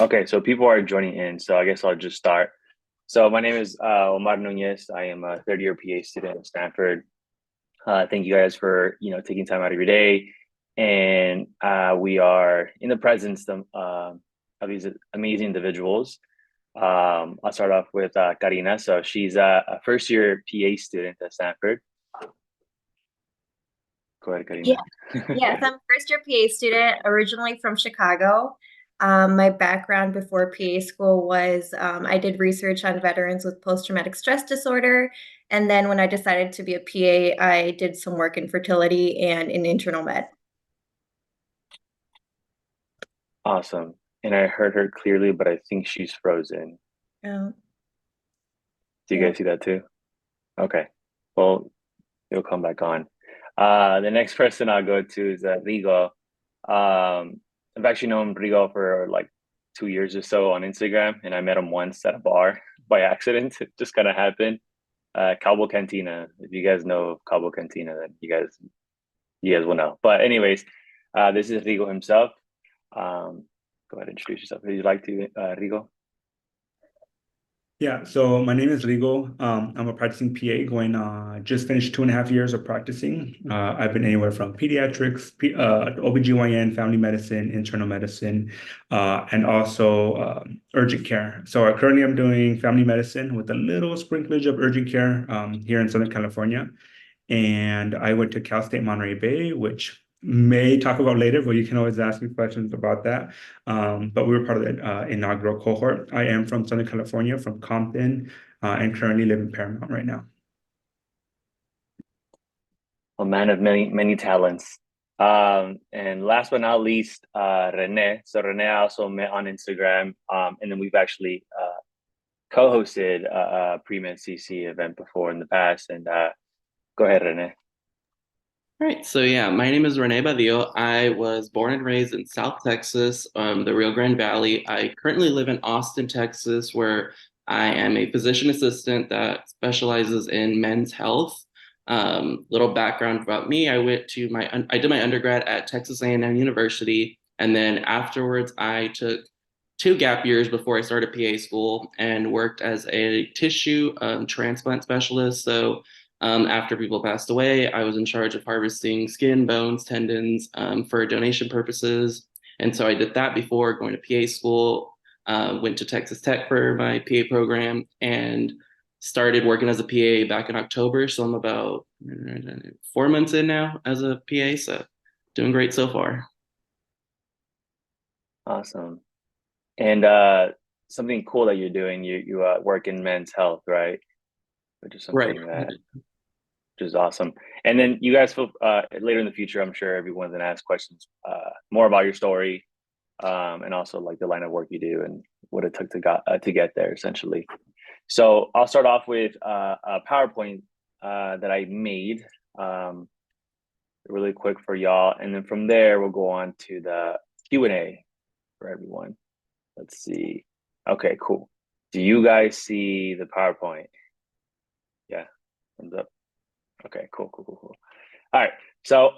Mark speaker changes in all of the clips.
Speaker 1: Okay, so people are joining in, so I guess I'll just start. So my name is Omar Núñez. I am a third year PA student at Stanford. Thank you guys for taking time out of your day, and we are in the presence of these amazing individuals. I'll start off with Karyna. So she's a first year PA student at Stanford. Go ahead,
Speaker 2: Yeah,
Speaker 1: Karyna.
Speaker 2: yes, I'm a first year PA student, originally from Chicago. My background before PA school was I did research on veterans with post-traumatic stress disorder. And then when I decided to be a PA, I did some work in fertility and in internal med.
Speaker 1: Awesome. And I heard her clearly, but I think she's frozen.
Speaker 2: Um,
Speaker 1: Do you
Speaker 2: yeah.
Speaker 1: guys see that too? Okay. Well, it'll come back on. The next person I'll go to is Rigo. I've actually known Rigo for like 2 years or so on Instagram, and I met him once at a bar by accident. It just kind of happened. Cabo Cantina. If you guys know Cabo Cantina, then you guys will know. But anyways, this is Rigo himself. Go ahead and introduce yourself. Would you like to, Rigo?
Speaker 3: Yeah, so my name is Rigo. I'm a practicing PA going just finished 2.5 years of practicing. I've been anywhere from pediatrics, OBGYN, family medicine, internal medicine, and also urgent care. So currently I'm doing family medicine with a little sprinklage of urgent care here in Southern California. And I went to Cal State Monterey Bay, which may talk about later, but you can always ask me questions about that. But we were part of the inaugural cohort. I am from Southern California, from Compton, and currently live in Paramount right now.
Speaker 1: A man of many talents. And last but not least, Renee. So Renee I also met on Instagram, and then we've actually co-hosted a pre-med CC event before in the past. And go ahead, Renee.
Speaker 4: All right, so yeah, my name is Renee Badillo. I was born and raised in South Texas, the Rio Grande Valley. I currently live in Austin, Texas, where I am a physician assistant that specializes in men's health. Little background about me: I did my undergrad at Texas A&M University, and then afterwards I took 2 gap years before I started PA school and worked as a tissue transplant specialist. So after people passed away, I was in charge of harvesting skin, bones, tendons for donation purposes. And so I did that before going to PA school, went to Texas Tech for my PA program, and started working as a PA back in October. So I'm about 4 months in now as a PA. So doing great so far.
Speaker 1: Awesome. And something cool that you're doing, you work in men's health, right? Which is
Speaker 4: Right.
Speaker 1: something that which is awesome. And then you guys feel later in the future, I'm sure everyone's gonna ask questions more about your story, and also like the line of work you do and what it took to get there, essentially. So I'll start off with a PowerPoint that I made really quick for y'all, and then from there we'll go on to the Q&A for everyone. Let's see. Okay, cool. Do you guys see the PowerPoint? Yeah, thumbs up. Okay, cool. All right. So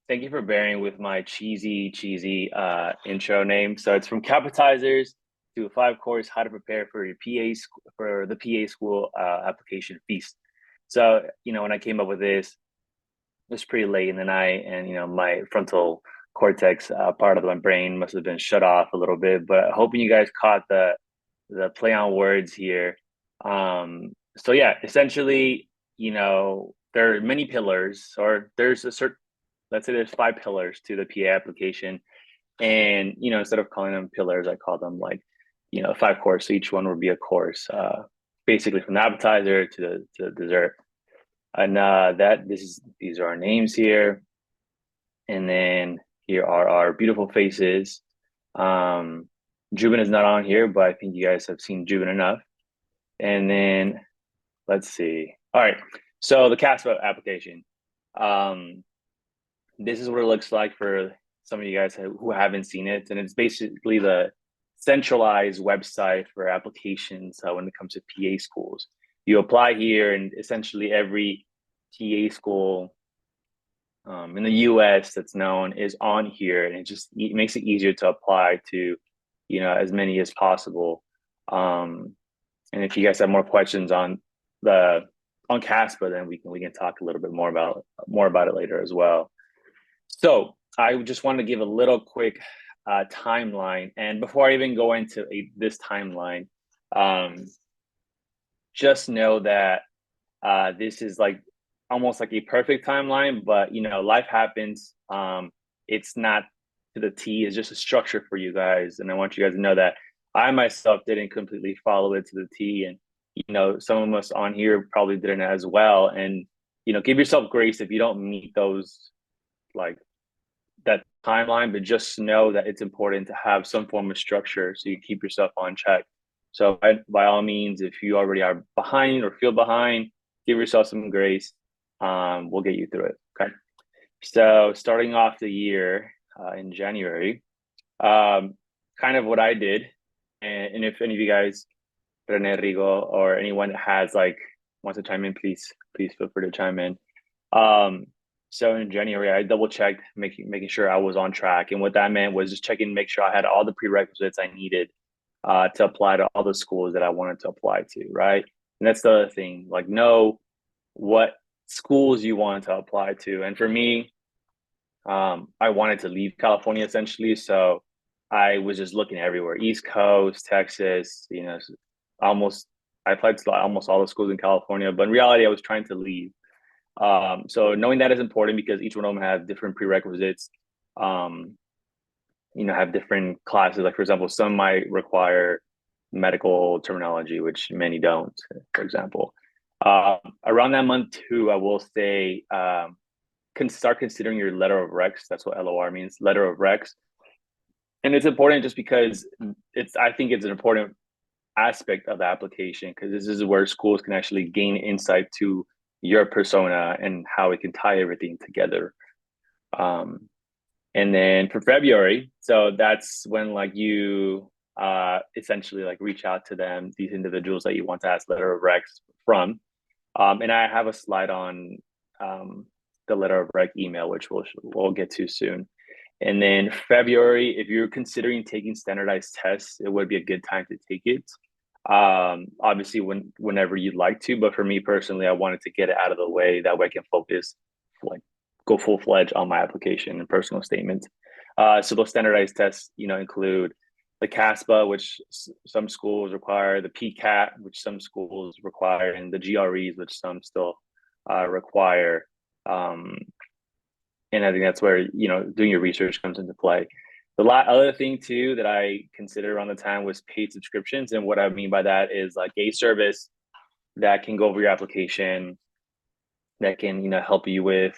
Speaker 1: thank you for bearing with my cheesy intro name. So it's from CASAPp-etizers to a 5-course how to prepare for your for the PA school application feast. So when I came up with this, it was pretty late in the night, and my frontal cortex part of my brain must have been shut off a little bit. But hoping you guys caught the play on words here. So yeah, essentially, there are many pillars, or there's let's say there's 5 pillars to the PA application. And, instead of calling them pillars, I call them like, 5 course. So each one would be a course, basically from the appetizer to the dessert. And these are our names here. And then here are our beautiful faces. Jubin is not on here, but I think you guys have seen Jubin enough. And then let's see. All right. So the CASAPp application. This is what it looks like for some of you guys who haven't seen it. And it's basically the centralized website for applications when it comes to PA schools. You apply here, and essentially every PA school in the US that's known is on here, and it makes it easier to apply to as many as possible. And if you guys have more questions on CASPA, then we can talk a little bit more about it later as well. So I just wanted to give a little quick timeline, and before I even go into this timeline, just know that this is like almost like a perfect timeline, but life happens. It's not to the T, it's just a structure for you guys, and I want you guys to know that I myself didn't completely follow it to the T, and some of us on here probably didn't as well. And give yourself grace if you don't meet those, like, that timeline, but just know that it's important to have some form of structure so you keep yourself on track. So by all means, if you already are behind or feel behind, give yourself some grace. We'll get you through it. Okay. So starting off the year in January, kind of what I did, and if any of you guys, Renee, Rigo, or anyone that has wants to chime in, please feel free to chime in. So in January, I double checked, making sure I was on track, and what that meant was just checking, make sure I had all the prerequisites I needed to apply to all the schools that I wanted to apply to, right? And that's the other thing, know what schools you want to apply to. And for me, I wanted to leave California essentially, so I was just looking everywhere: East Coast, Texas. I applied to almost all the schools in California, but in reality, I was trying to leave. So knowing that is important because each one of them have different prerequisites. Have different classes. Like, for example, some might require medical terminology, which many don't, for example. Around that month too, I will say, can start considering your letter of recs. That's what LOR means, letter of recs. And it's important just because I think it's an important aspect of the application, because this is where schools can actually gain insight to your persona and how it can tie everything together. And then for February, so that's when you essentially reach out to them, these individuals that you want to ask letter of recs from. And I have a slide on the letter of rec email, which we'll get to soon. And then February, if you're considering taking standardized tests, it would be a good time to take it. Obviously whenever you'd like to, but for me personally, I wanted to get it out of the way. That way I can focus, go full-fledged on my application and personal statements. So those standardized tests, include the CASPA, which some schools require, the PCAT, which some schools require, and the GREs, which some still require. And I think that's where, doing your research comes into play. The other thing too that I considered around the time was paid subscriptions. And what I mean by that is a service that can go over your application, that can, help you with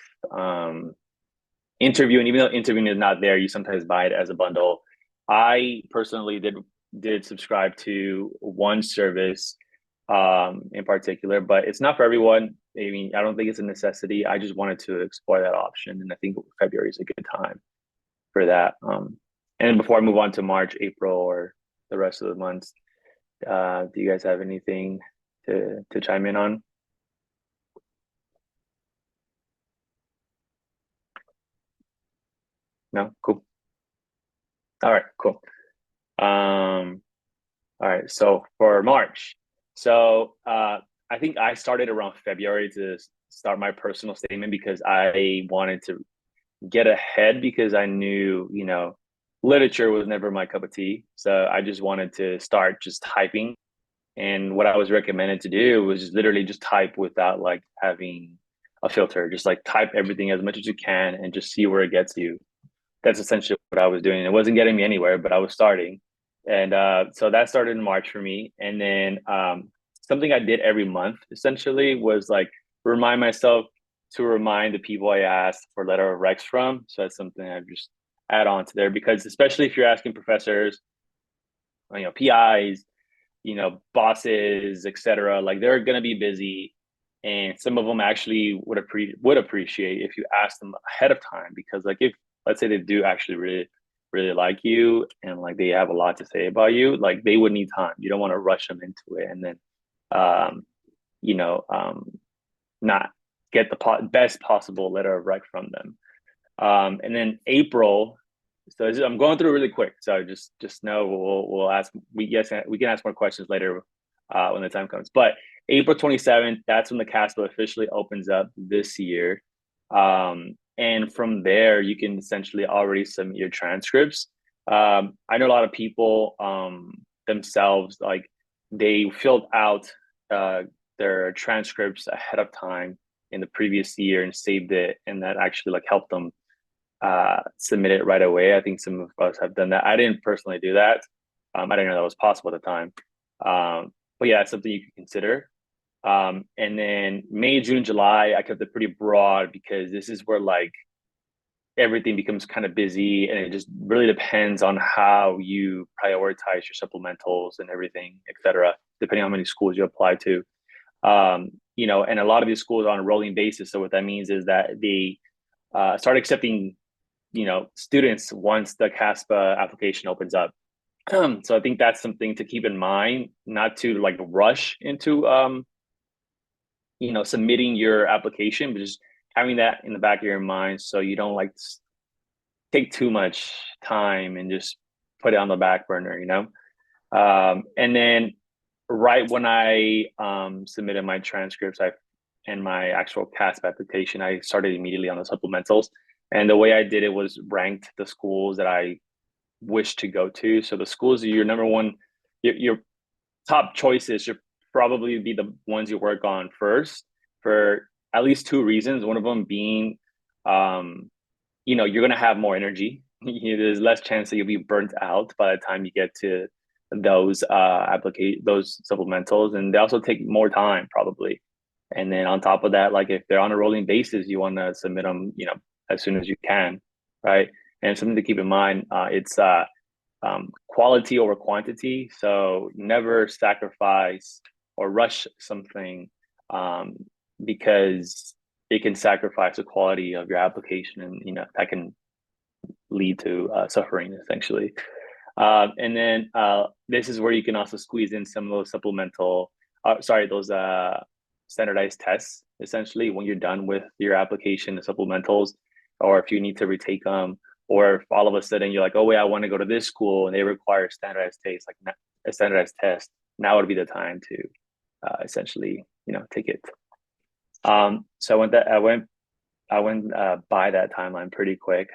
Speaker 1: interviewing. Even though interviewing is not there, you sometimes buy it as a bundle. I personally did subscribe to one service in particular, but it's not for everyone. I mean, I don't think it's a necessity. I just wanted to explore that option, and I think February is a good time for that. And before I move on to March, April, or the rest of the months, do you guys have anything to chime in on? No? Cool. All right, cool. All right, so for March, so I think I started around February to start my personal statement because I wanted to get ahead, because I knew, literature was never my cup of tea. So I just wanted to start just typing. And what I was recommended to do was just literally just type without having a filter, just type everything as much as you can and just see where it gets you. That's essentially what I was doing. It wasn't getting me anywhere, but I was starting. And so that started in March for me. And then something I did every month essentially was remind myself to remind the people I asked for letter of recs from. So that's something I just add on to there, because especially if you're asking professors, PIs, bosses, etc., they're going to be busy, and some of them actually would appreciate if you ask them ahead of time, because if, let's say, they do actually really like you and they have a lot to say about you, they would need time. You don't want to rush them into it and then not get the best possible letter of rec from them. And then April I'm going through really quick. So just know we'll ask, we can ask more questions later when the time comes. But April 27th, that's when the CASPA officially opens up this year. And from there, you can essentially already submit your transcripts. I know a lot of people themselves, like they filled out their transcripts ahead of time in the previous year and saved it, and that actually like helped them submit it right away. I think some of us have done that. I didn't personally do that. I didn't know that was possible at the time. But yeah, it's something you can consider. And then May, June, July, I kept it pretty broad because this is where like everything becomes kind of busy, and it just really depends on how you prioritize your supplementals and everything, et cetera, depending on how many schools you apply to. You know, and a lot of these schools are on a rolling basis. So what that means is that they start accepting, you know, students once the CASPA application opens up. So I think that's something to keep in mind, not to like rush into, you know, submitting your application, but just having that in the back of your mind so you don't like take too much time and just put it on the back burner, you know? And then right when I submitted my transcripts and my actual CASP application, I started immediately on the supplementals. And the way I did it was ranked the schools that I wish to go to. So the schools your number one, your top choices should probably be the ones you work on first for at least two reasons. One of them being, you know, you're going to have more energy. There's less chance that you'll be burnt out by the time you get to those those supplementals, and they also take more time probably. And then on top of that, like if they're on a rolling basis, you want to submit them, you know, as soon as you can, right? And something to keep in mind, it's quality over quantity. So never sacrifice or rush something because it can sacrifice the quality of your application, and you know that can lead to suffering essentially. And then this is where you can also squeeze in some of those supplemental, those standardized tests essentially when you're done with your application, the supplementals, or if you need to retake them, or if all of a sudden you're like, oh wait, I want to go to this school and they require standardized tests, like a standardized test. Now would be the time to essentially, you know, take it. So I went by that timeline pretty quick.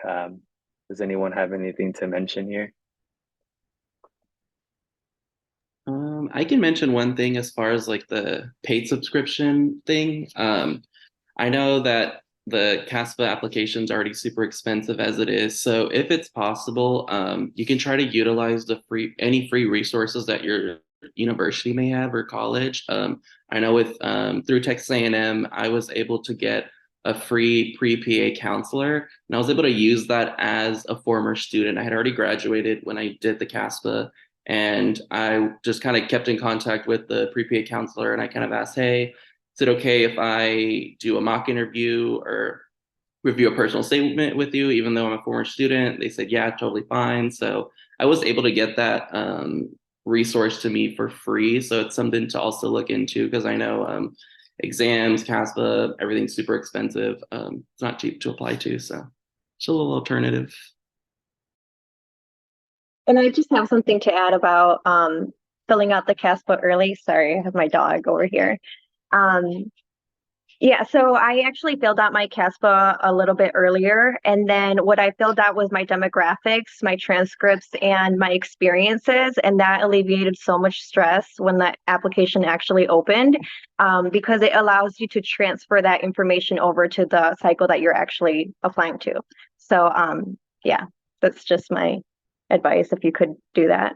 Speaker 1: Does anyone have anything to mention here?
Speaker 4: I can mention one thing as far as like the paid subscription thing. I know that the CASPA application is already super expensive as it is. So if it's possible, you can try to utilize any free resources that your university may have or college. I know with through Texas A&M, I was able to get a free pre-PA counselor, and I was able to use that as a former student. I had already graduated when I did the CASPA, and I just kind of kept in contact with the pre-PA counselor, and I kind of asked, hey, is it okay if I do a mock interview or review a personal statement with you, even though I'm a former student? They said, yeah, totally fine. So I was able to get that resource to me for free. So it's something to also look into, because I know exams, CASPA, everything's super expensive. It's not cheap to apply to. So it's a little alternative.
Speaker 2: And I just have something to add about filling out the CASPA early. Sorry, I have my dog over here. Yeah, so I actually filled out my CASPA a little bit earlier. And then what I filled out was my demographics, my transcripts, and my experiences. And that alleviated so much stress when the application actually opened, because it allows you to transfer that information over to the cycle that you're actually applying to. So yeah, that's just my advice if you could do that.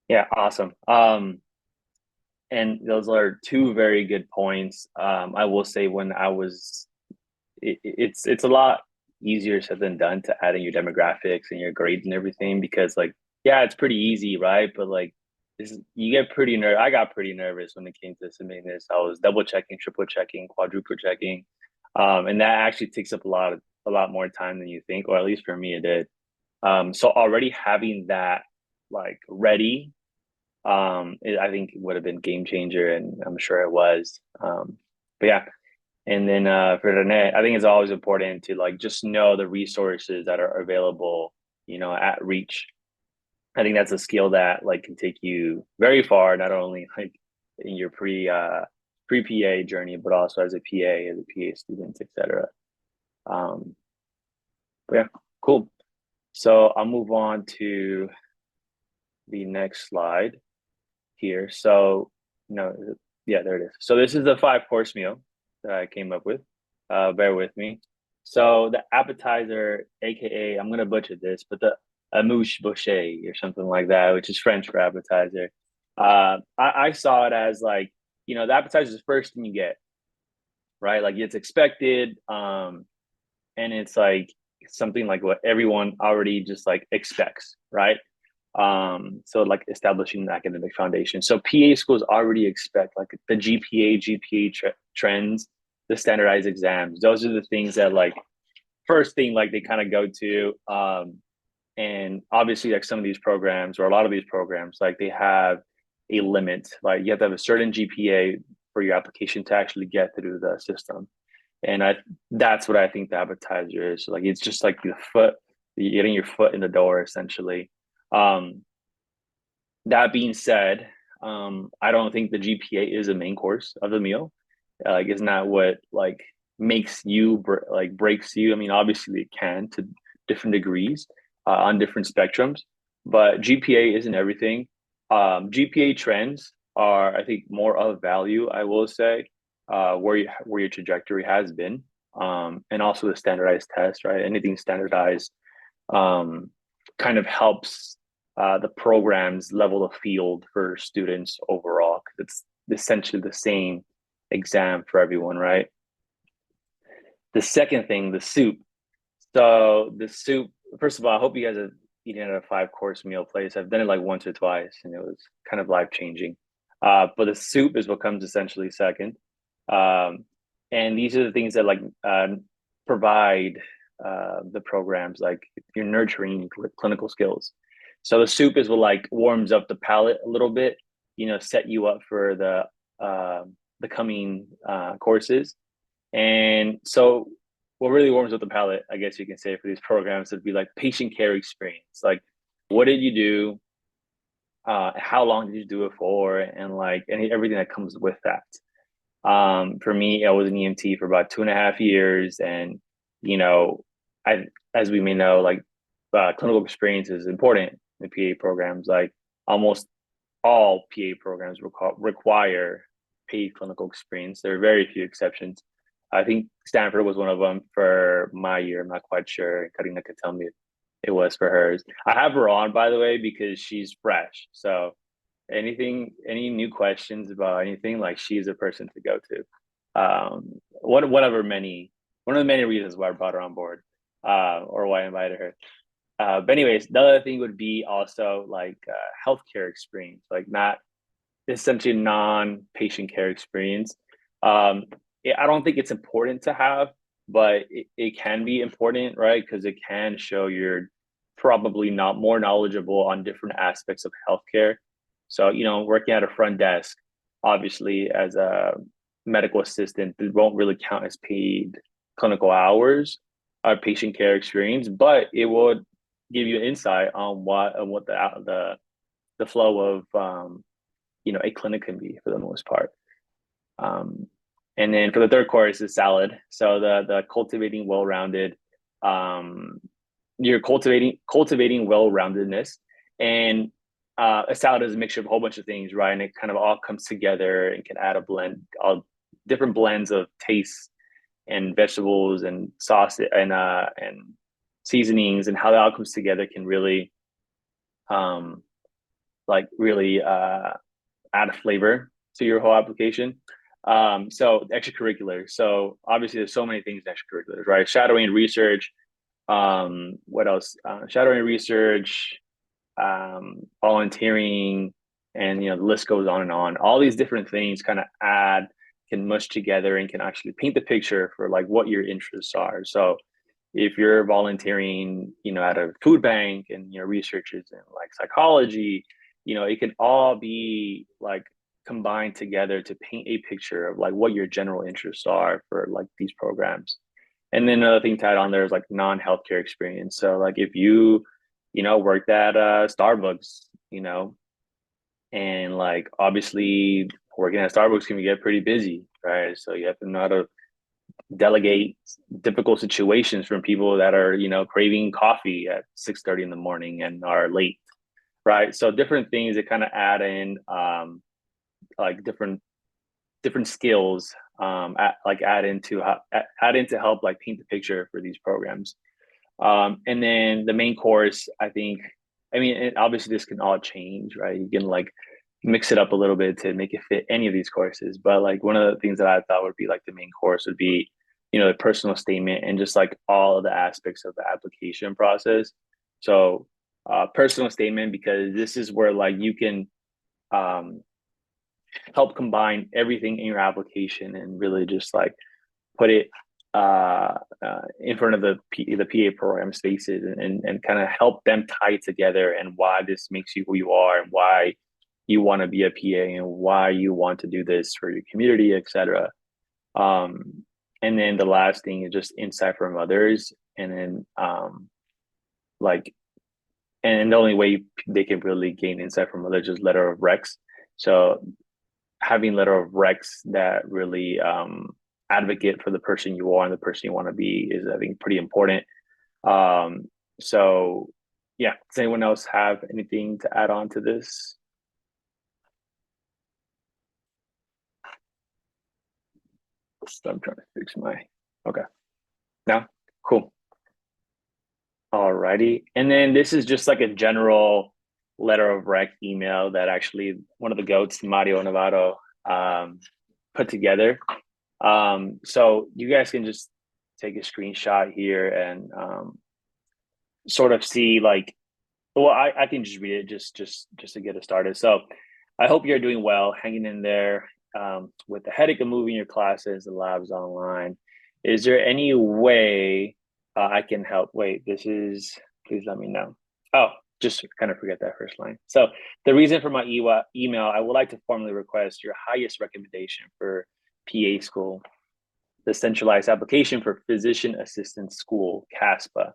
Speaker 1: Yeah, awesome. And those are two very good points. I will say when I was, it's a lot easier said than done to add in your demographics and your grades and everything, because like, yeah, it's pretty easy, right? But like, you get pretty nervous. I got pretty nervous when it came to submitting this. I was double checking, triple checking, quadruple checking, and that actually takes up a lot more time than you think, or at least for me, it did. So already having that like ready, I think it would have been game changer, and I'm sure it was. But yeah, And then for Renee, I think it's always important to like just know the resources that are available, at reach. I think that's a skill that like can take you very far, not only like in your pre PA journey, but also as a PA, as a PA student, etc. But yeah, cool. So I'll move on to the next slide here. So no, yeah, there it is. So this is the 5-course meal that I came up with. Bear with me. So the appetizer, aka I'm gonna butcher this, but the amuse bouche or something like that, which is French for appetizer. I saw it as like, the appetizer is the first thing you get, right? Like it's expected, and it's like something like what everyone already just like expects, right? So like establishing the academic foundation. So PA schools already expect like the GPA trends, the standardized exams. Those are the things that like first thing like they kind of go to. And obviously like some of these programs or a lot of these programs, like they have a limit. Like you have to have a certain GPA for your application to actually get through the system. And that's what I think the appetizer is. Like it's just like you're getting your foot in the door essentially. That being said, I don't think the GPA is a main course of the meal. Like it's not what like makes you like breaks you. I mean, obviously it can to different degrees on different spectrums, but GPA isn't everything. GPA trends are, I think, more of value. I will say where your trajectory has been, and also the standardized test, right? Anything standardized kind of helps the programs level the field for students overall because it's essentially the same exam for everyone, right? The second thing, the soup. So the soup, first of all, I hope you guys are eating at a 5-course meal place. I've done it like once or twice and it was kind of life-changing. But the soup is what comes essentially second. And these are the things that like provide the programs, like you're nurturing clinical skills. So the soup is what like warms up the palate a little bit, set you up for the coming courses. And so what really warms up the palate, I guess you can say, for these programs would be like patient care experience. Like, what did you do? How long did you do it for? And like everything that comes with that. For me, I was an EMT for about 2.5 years. And, as we may know, like clinical experience is important in PA programs. Like almost all PA programs require paid clinical experience. There are very few exceptions. I think Stanford was one of them for my year. I'm not quite sure. Karyna could tell me if it was for hers. I have her on, by the way, because she's fresh. So any new questions about anything, like she's a person to go to. One of the many reasons why I brought her on board, or why I invited her. But anyways, the other thing would be also like healthcare experience, like not essentially non-patient care experience. I don't think it's important to have, but it can be important, right? Because it can show you're probably not more knowledgeable on different aspects of healthcare. So, working at a front desk, obviously as a medical assistant, it won't really count as paid clinical hours or patient care experience, but it would give you insight on what the flow of a clinic can be for the most part. And then for the third course is salad. So the cultivating well-rounded, you're cultivating well-roundedness, and a salad is a mixture of a whole bunch of things, right? And it kind of all comes together and can add all different blends of tastes and vegetables and sauce and seasonings, and how that all comes together can really add a flavor to your whole application. So extracurriculars. So obviously there's so many things in extracurriculars, right? Shadowing research. What else? Shadowing research, volunteering, and the list goes on and on. All these different things kind of can mush together and can actually paint the picture for like what your interests are. So if you're volunteering, at a food bank and researches in like psychology, it can all be like combine together to paint a picture of like what your general interests are for like these programs. And then another thing tied on there is like non-healthcare experience. So like if you, worked at Starbucks, and like obviously working at Starbucks can get pretty busy, right? So you have to know how to delegate difficult situations from people that are, craving coffee at 6:30 in the morning and are late, right? So different things that kind of add in like different skills add into help like paint the picture for these programs. And then the main course, obviously this can all change, right? You can like mix it up a little bit to make it fit any of these courses. But like one of the things that I thought would be like the main course would be, the personal statement and just like all of the aspects of the application process. So personal statement, because this is where like you can help combine everything in your application and really just like put it in front of the PA program spaces and kind of help them tie together and why this makes you who you are and why you want to be a PA and why you want to do this for your community, etc. And then the last thing is just insight from others, and then and the only way they can really gain insight from others is letter of recs. So having letter of recs that really advocate for the person you are and the person you want to be is, I think, pretty important. So yeah, does anyone else have anything to add on to this? I'm trying to fix okay. Now, cool. Alrighty. And then this is just like a general letter of rec email that actually one of the goats, Mario Navarro, put together. So you guys can just take a screenshot here and sort of see like, well, I can just read it just to get it started. So I hope you're doing well, hanging in there with the headache of moving your classes, the labs online. Is there any way I can help? Wait, please let me know. Oh, just kind of forget that first line. So the reason for my email, I would like to formally request your highest recommendation for PA school, the centralized application for physician assistant school, CASPA,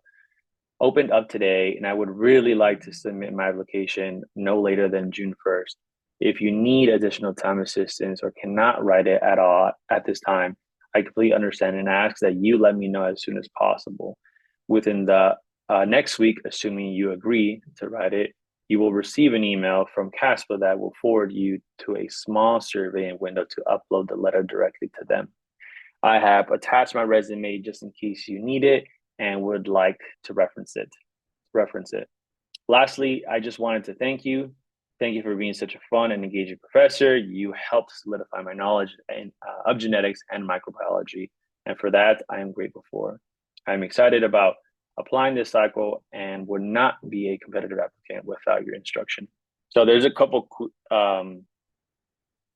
Speaker 1: opened up today, and I would really like to submit my application no later than June 1st. If you need additional time assistance or cannot write it at all at this time, I completely understand and ask that you let me know as soon as possible. Within the next week, assuming you agree to write it, you will receive an email from CASPA that will forward you to a small survey window to upload the letter directly to them. I have attached my resume just in case you need it and would like to reference it. Lastly, I just wanted to thank you. Thank you for being such a fun and engaging professor. You helped solidify my knowledge of genetics and microbiology. And for that, I am grateful for. I'm excited about applying this cycle and would not be a competitive applicant without your instruction. So there's a couple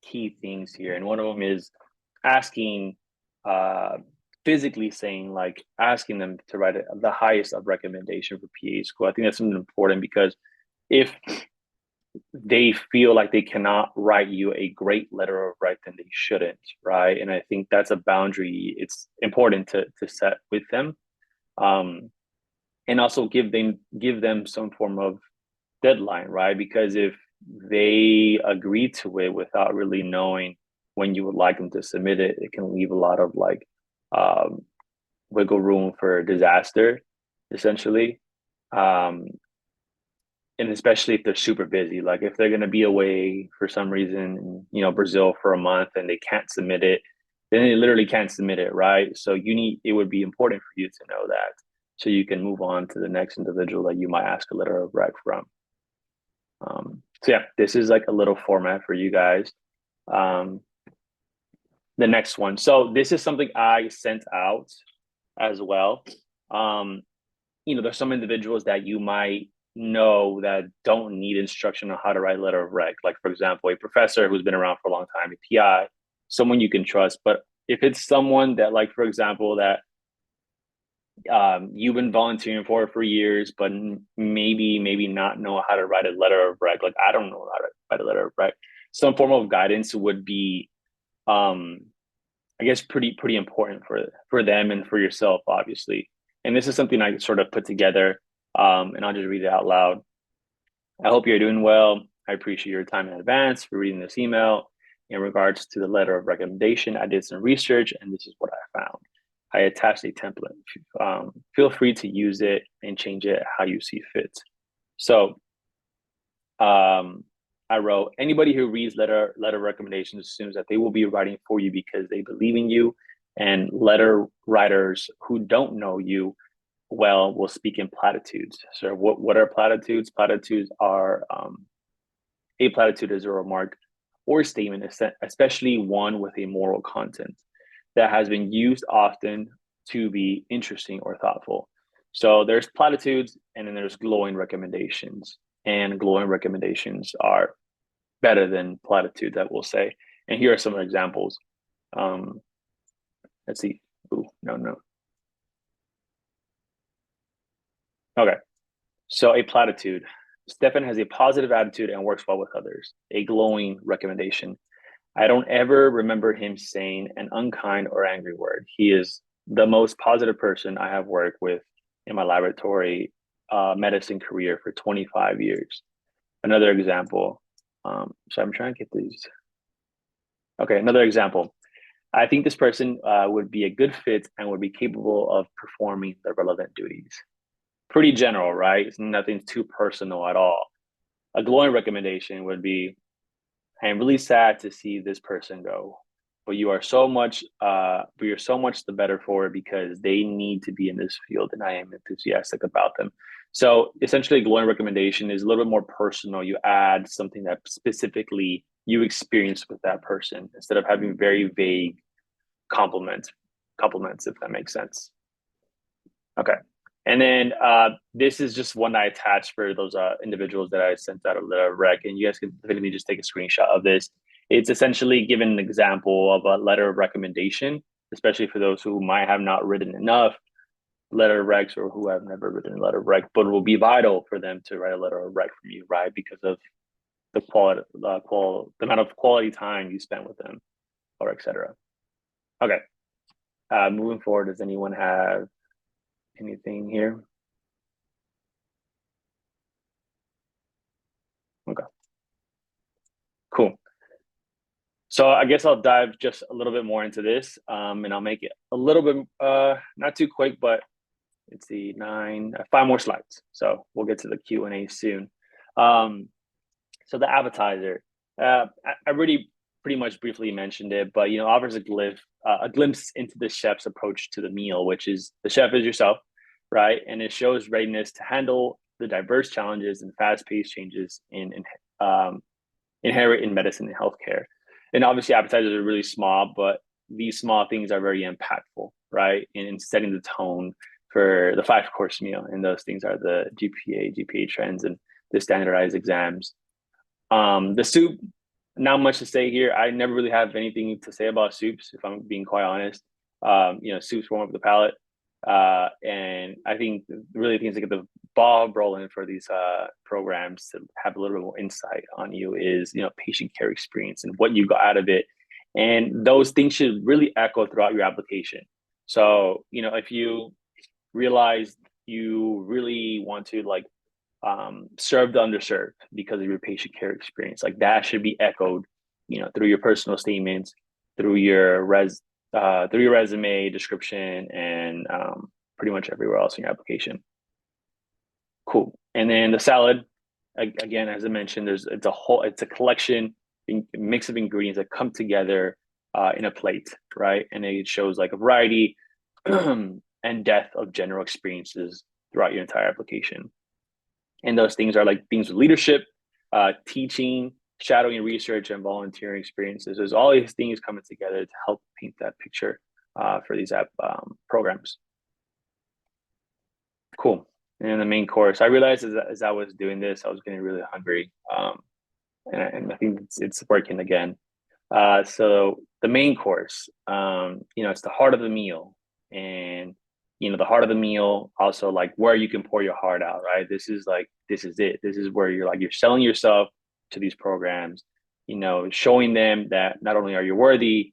Speaker 1: key things here. And one of them is asking, physically saying, like asking them to write the highest of recommendation for PA school. I think that's something important because if they feel like they cannot write you a great letter of rec, then they shouldn't, right? And I think that's a boundary it's important to set with them, and also give them some form of deadline, right? Because if they agree to it without really knowing when you would like them to submit it, it can leave a lot of like wiggle room for disaster, essentially. And especially if they're super busy, like if they're going to be away for some reason, Brazil for a month and they can't submit it, then they literally can't submit it, right? So it would be important for you to know that so you can move on to the next individual that you might ask a letter of rec from. So yeah, this is like a little format for you guys. The next one. So this is something I sent out as well. There's some individuals that you might know that don't need instruction on how to write a letter of rec. Like, for example, a professor who's been around for a long time, a PI, someone you can trust. But if it's someone that, like, for example, that you've been volunteering for years, but maybe not know how to write a letter of rec. Like, I don't know how to write a letter of rec. some form of guidance would be, I guess, pretty important for them and for yourself, obviously. And this is something I sort of put together, and I'll just read it out loud. I hope you're doing well. I appreciate your time in advance for reading this email. In regards to the letter of recommendation, I did some research, and this is what I found. I attached a template. Feel free to use it and change it how you see fit. So I wrote, anybody who reads letter recommendations assumes that they will be writing for you because they believe in you, and letter writers who don't know you well will speak in platitudes. So what are platitudes? Platitudes are, a platitude is a remark or statement, especially one with a moral content that has been used often to be interesting or thoughtful. So there's platitudes, and then there's glowing recommendations, and glowing recommendations are better than platitudes, I will say. And here are some examples. Let's see. Ooh, no. Okay. So a platitude. Stefan has a positive attitude and works well with others. A glowing recommendation. I don't ever remember him saying an unkind or angry word. He is the most positive person I have worked with in my laboratory medicine career for 25 years. Another example. So I'm trying to get these. Okay, another example. I think this person would be a good fit and would be capable of performing the relevant duties. Pretty general, right? It's nothing too personal at all. A glowing recommendation would be, I am really sad to see this person go, but you're so much the better for it because they need to be in this field, and I am enthusiastic about them. So essentially, a glowing recommendation is a little bit more personal. You add something that specifically you experience with that person instead of having very vague compliments, if that makes sense. Okay. And then this is just one I attached for those individuals that I sent out a letter of rec, and you guys can definitely just take a screenshot of this. It's essentially giving an example of a letter of recommendation, especially for those who might have not written enough letter of recs or who have never written a letter of rec, but it will be vital for them to write a letter of rec from you, right? Because of the the amount of quality time you spent with them, or etc. Okay. Moving forward, does anyone have anything here? Okay. Cool. So I guess I'll dive just a little bit more into this, and I'll make it a little bit not too quick, but let's see, 5 more slides. So we'll get to the Q&A soon. So the appetizer, I really pretty much briefly mentioned it, but offers a glimpse into the chef's approach to the meal, which is the chef is yourself, right? And it shows readiness to handle the diverse challenges and fast-paced changes inherent in medicine and healthcare. And obviously, appetizers are really small, but these small things are very impactful, right? In setting the tone for the 5-course meal. And those things are the GPA trends, and the standardized exams. The soup, not much to say here. I never really have anything to say about soups, if I'm being quite honest. Soups warm up the palate. And I think really things to get the ball rolling for these programs to have a little bit more insight on you is, patient care experience and what you got out of it. And those things should really echo throughout your application. So, if you realize you really want to serve the underserved because of your patient care experience, that should be echoed, through your personal statements, through your resume description, and pretty much everywhere else in your application. Cool. And then the salad, again, as I mentioned, it's a collection, a mix of ingredients that come together in a plate, right? And it shows a variety and depth of general experiences throughout your entire application. And those things are things with leadership, teaching, shadowing research, and volunteering experiences. There's all these things coming together to help paint that picture for these programs. Cool. And the main course, I realized as I was doing this, I was getting really hungry, and I think it's working again. So the main course, it's the heart of the meal, and the heart of the meal also where you can pour your heart out, right? This is it. This is where you're selling yourself to these programs. showing them that not only are you worthy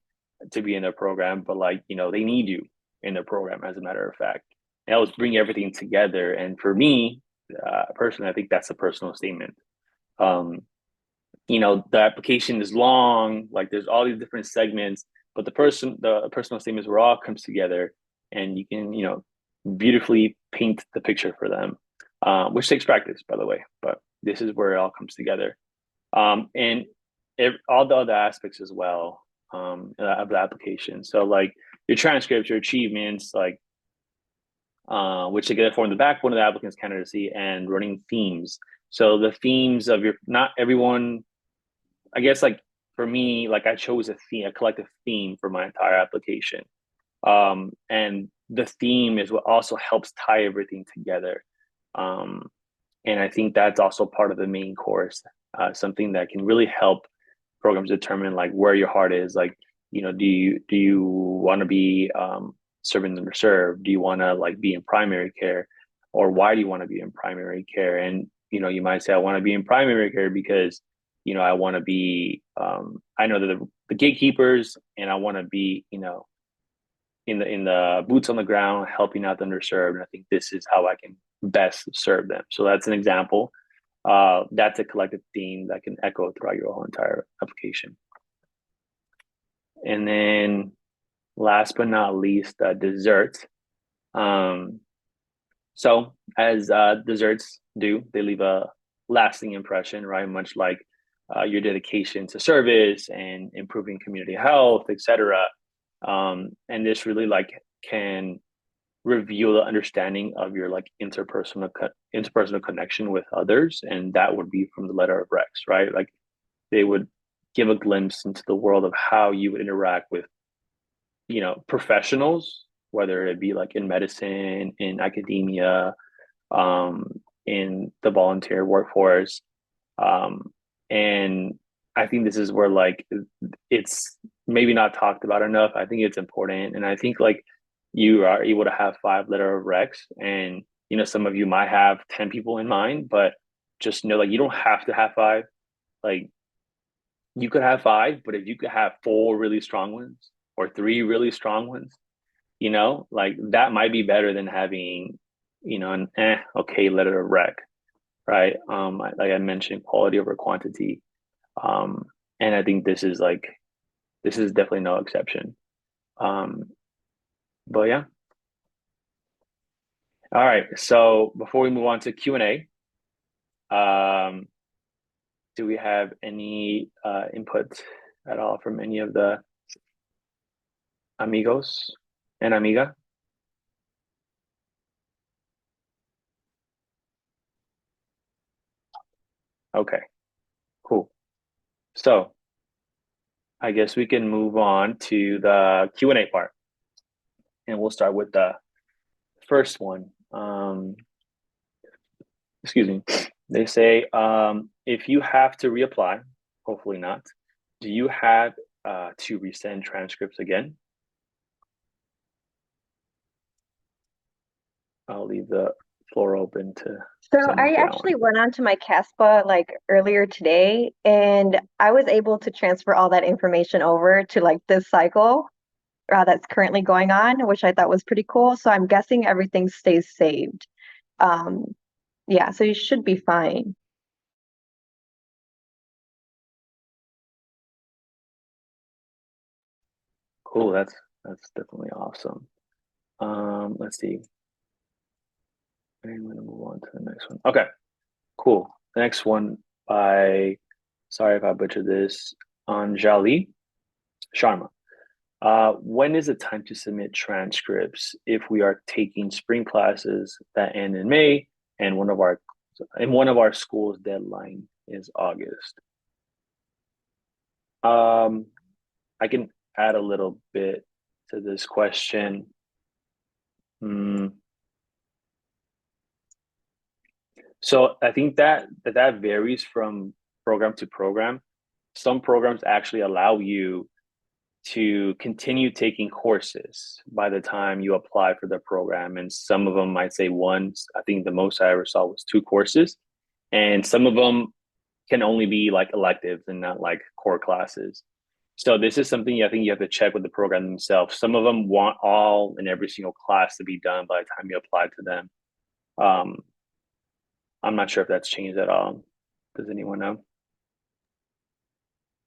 Speaker 1: to be in their program, but like, they need you in their program, as a matter of fact. And that was bring everything together. And for me, personally, I think that's a personal statement. The application is long, like there's all these different segments, but the personal statements where all comes together, and you can, beautifully paint the picture for them, which takes practice, by the way, but this is where it all comes together. And all the other aspects as well of the application. So like your transcripts, your achievements, like which again form the backbone of the applicant's candidacy, and running themes. So the themes of not everyone, I guess, like for me, like I chose a collective theme for my entire application. And the theme is what also helps tie everything together. And I think that's also part of the main course, something that can really help programs determine like where your heart is. Like, do you want to be serving the underserved? Do you want to like be in primary care, or why do you want to be in primary care? And you might say, I want to be in primary care because I want to be I know that the gatekeepers, and I want to be in the boots on the ground, helping out the underserved. And I think this is how I can best serve them. So that's an example. That's a collective theme that can echo throughout your whole entire application. And then last but not least, desserts. So as desserts do, they leave a lasting impression, right? Much like your dedication to service and improving community health, etc. And this really like can reveal the understanding of your like interpersonal connection with others, and that would be from the letter of recs, right? Like they would give a glimpse into the world of how you would interact with professionals, whether it be like in medicine, in academia, in the volunteer workforce. And I think this is where like it's maybe not talked about enough. I think it's important. And I think like you are able to have 5 letter of recs, and some of you might have 10 people in mind, but just know like you don't have to have 5. Like you could have 5, but if you could have 4 really strong ones or 3 really strong ones, like that might be better than having an okay letter of rec, right? Like I mentioned, quality over quantity. And I think this is definitely no exception. But yeah. All right. So before we move on to Q&A, do we have any input at all from any of the amigos and amiga? Okay, cool. So I guess we can move on to the Q&A part, and we'll start with the first one. Excuse me. They say, if you have to reapply, hopefully not, do you have to resend transcripts again? I'll leave the floor open to.
Speaker 2: So I actually went onto my CASPA like earlier today, and I was able to transfer all that information over to like this cycle that's currently going on, which I thought was pretty cool. So I'm guessing everything stays saved. Yeah, so you should be fine.
Speaker 1: Cool, that's definitely awesome. Let's see. I'm gonna move on to the next one. Okay, cool. The next one by, sorry if I butchered this, Anjali Sharma. When is the time to submit transcripts if we are taking spring classes that end in May, and one of our school's deadline is August? I can add a little bit to this question. So I think that varies from program to program. Some programs actually allow you to continue taking courses by the time you apply for the program, and some of them might say one. I think the most I ever saw was 2 courses, and some of them can only be like electives and not like core classes. So this is something I think you have to check with the program themselves. Some of them want all and every single class to be done by the time you apply to them. I'm not sure if that's changed at all. Does anyone know?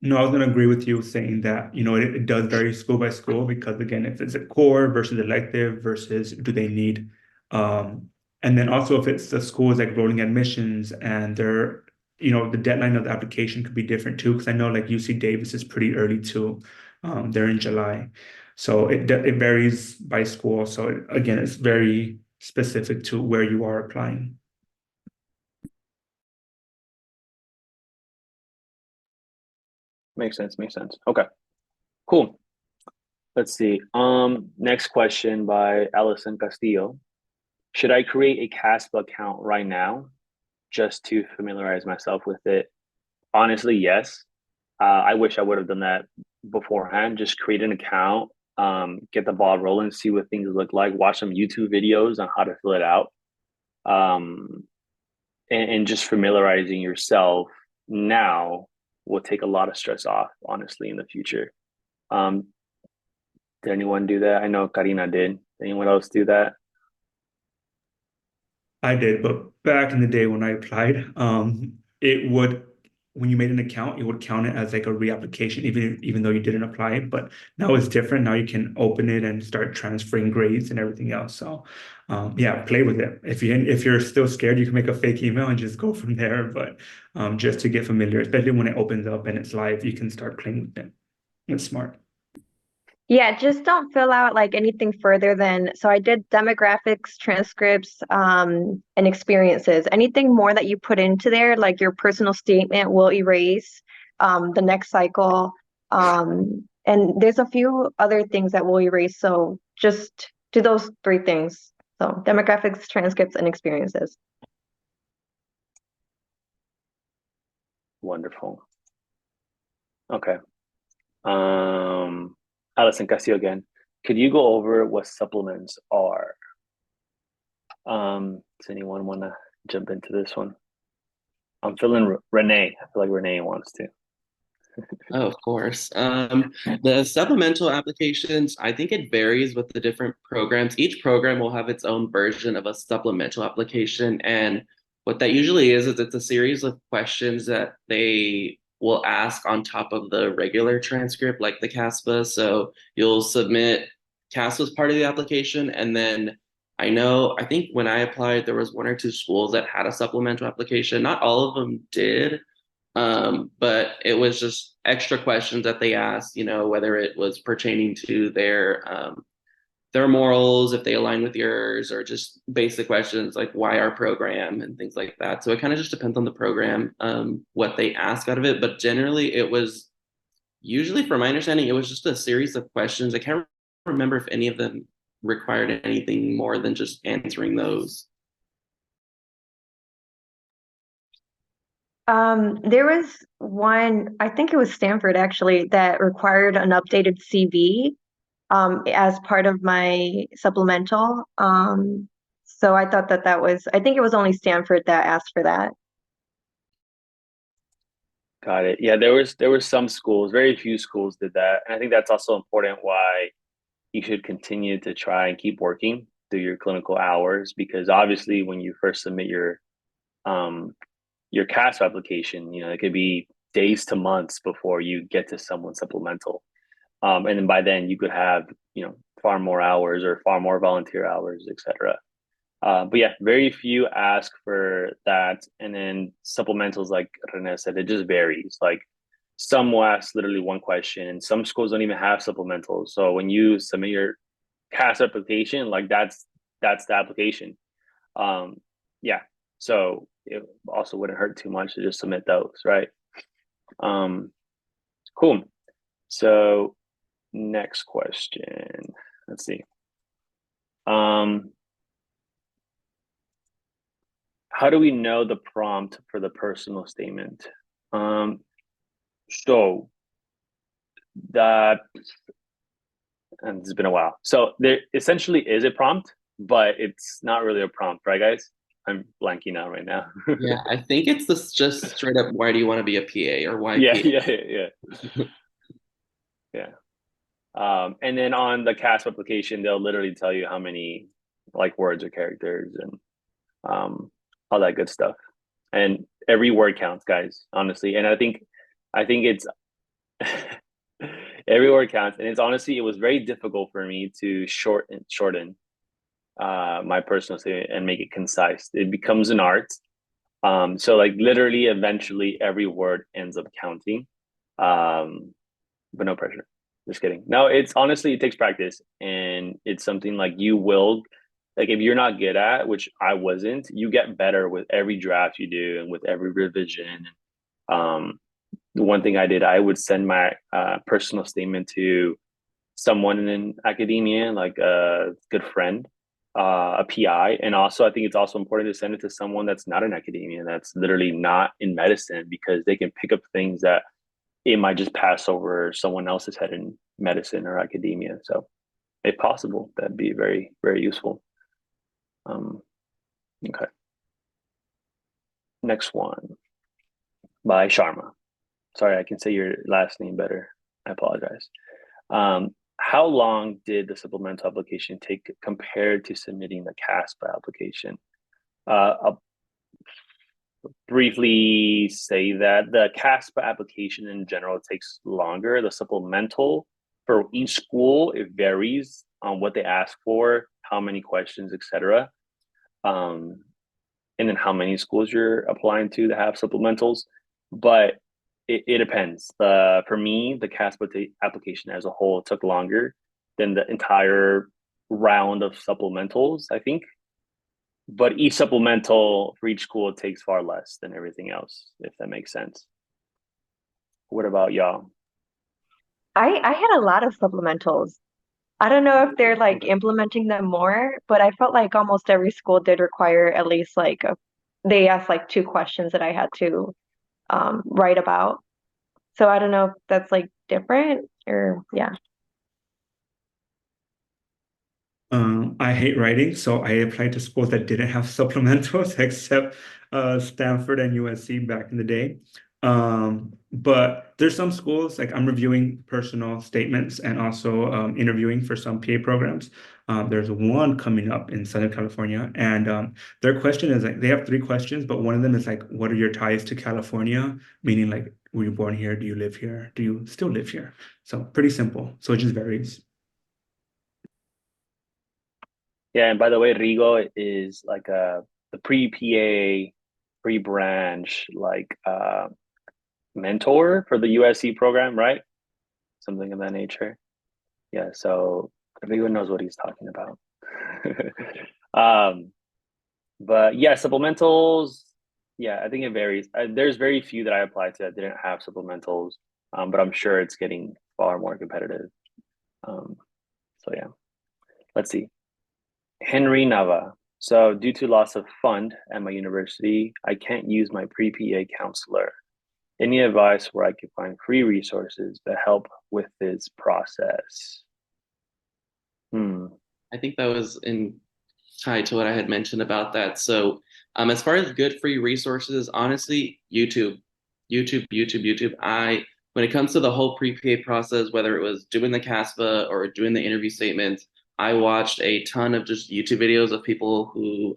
Speaker 3: No, I was going to agree with you saying that, it does vary school by school because, again, if it's a core versus elective versus do they need, and then also if it's the schools like rolling admissions and they're, the deadline of the application could be different too. Because I know like UC Davis is pretty early too. They're in July. So it varies by school. So again, it's very specific to where you are applying.
Speaker 1: Makes sense. Okay, cool. Let's see. Next question by Allison Castillo. Should I create a CASAPp account right now just to familiarize myself with it? Honestly, yes. I wish I would have done that beforehand. Just create an account, get the ball rolling, see what things look like, watch some YouTube videos on how to fill it out. And just familiarizing yourself now will take a lot of stress off, honestly, in the future. Did anyone do that? I know Karyna did. Anyone else do that?
Speaker 3: I did, but back in the day when I applied, it would, when you made an account, it would count it as like a reapplication, even though you didn't apply. But now it's different. Now you can open it and start transferring grades and everything else. So, yeah, play with it. If you're still scared, you can make a fake email and just go from there. But just to get familiar, especially when it opens up and it's live, you can start playing with it. It's smart.
Speaker 2: Yeah, just don't fill out like anything further than, so I did demographics, transcripts, and experiences. Anything more that you put into there, like your personal statement will erase the next cycle. And there's a few other things that will erase. So just do those 3 things. So demographics, transcripts, and experiences.
Speaker 1: Wonderful. Okay. Allison Castillo again. Could you go over what supplements are? Does anyone want to jump into this one? I'm feeling Renee. I feel like Renee wants to.
Speaker 4: Oh, of course. The supplemental applications, I think it varies with the different programs. Each program will have its own version of a supplemental application. And what that usually is it's a series of questions that they will ask on top of the regular transcript, like the CASPA. So you'll submit CASPA as part of the application. And then I think when I applied, there was 1 or 2 schools that had a supplemental application. Not all of them did. But it was just extra questions that they asked, whether it was pertaining to their morals, if they align with yours, or just basic questions like why our program and things like that. So it kind of just depends on the program, what they ask out of it. But generally it was usually, from my understanding, it was just a series of questions. I can't remember if any of them required anything more than just answering those.
Speaker 2: There was one, I think it was Stanford actually, that required an updated CV as part of my supplemental. So I thought I think it was only Stanford that asked for that.
Speaker 1: Got it. Yeah, there was some schools, very few schools did that. And I think that's also important why you should continue to try and keep working through your clinical hours, because obviously when you first submit your CASAPp application, it could be days to months before you get to someone supplemental. And then by then you could have, far more hours or far more volunteer hours, etc. But yeah, very few ask for that. And then supplementals, like Renee said, it just varies. Like some will ask literally 1 question, and some schools don't even have supplementals. So when you submit your CASAPp application, like that's the application. Yeah. So it also wouldn't hurt too much to just submit those, right? Cool. So next question. Let's see. How do we know the prompt for the personal statement? So that, and it's been a while. So there essentially is a prompt, but it's not really a prompt, right, guys? I'm blanking out right now.
Speaker 4: Yeah, I think it's this just straight up, why do you want to be a PA or why
Speaker 1: Yeah,
Speaker 4: PA?
Speaker 1: yeah. Yeah. And then on the CASP application, they'll literally tell you how many like words or characters and all that good stuff. And every word counts, guys, honestly. And I think it's every word counts. And it's honestly, it was very difficult for me to shorten my personal statement and make it concise. It becomes an art. So like literally eventually every word ends up counting. But no pressure. Just kidding. No, it's honestly, it takes practice, and it's something like you will, like if you're not good at, which I wasn't, you get better with every draft you do and with every revision. The one thing I did, I would send my personal statement to someone in academia, like a good friend, a PI. And also, I think it's also important to send it to someone that's not in academia, that's literally not in medicine, because they can pick up things that it might just pass over someone else's head in medicine or academia. So, if possible, that'd be very, very useful. Okay. Next one by Sharma. Sorry, I can say your last name better. I apologize. How long did the supplemental application take compared to submitting the CASPA application? I'll briefly say that the CASPA application in general takes longer. The supplemental for each school, it varies on what they ask for, how many questions, etc. And then how many schools you're applying to have supplementals. But it depends. For me, the CASPA application as a whole took longer than the entire round of supplementals, I think. But each supplemental for each school takes far less than everything else, if that makes sense. What about y'all?
Speaker 5: I had a lot of supplementals. I don't know if they're like implementing them more, but I felt like almost every school did require at least they asked like two questions that I had to write about. So I don't know if that's like different or yeah.
Speaker 3: I hate writing, so I applied to schools that didn't have supplementals except Stanford and USC back in the day. But there's some schools, like I'm reviewing personal statements and also interviewing for some PA programs. There's one coming up in Southern California, and their question is like they have three questions, but one of them is like, what are your ties to California? Meaning like, were you born here? Do you live here? Do you still live here? So pretty simple. So it just varies.
Speaker 1: Yeah, and by the way, Rigo is like the pre-PA, pre-branch like mentor for the USC program, right? Something of that nature. Yeah, so everyone knows what he's talking about. But yeah, supplementals. Yeah, I think it varies. There's very few that I applied to that didn't have supplementals, but I'm sure it's getting far more competitive. So yeah, let's see. Henry Nava. So due to loss of fund at my university, I can't use my pre-PA counselor. Any advice where I can find free resources that help with this process?
Speaker 4: I think that was in tied to what I had mentioned about that. So, as far as good free resources, honestly, YouTube. When it comes to the whole pre-PA process, whether it was doing the CASPA or doing the interview statements, I watched a ton of just YouTube videos of people who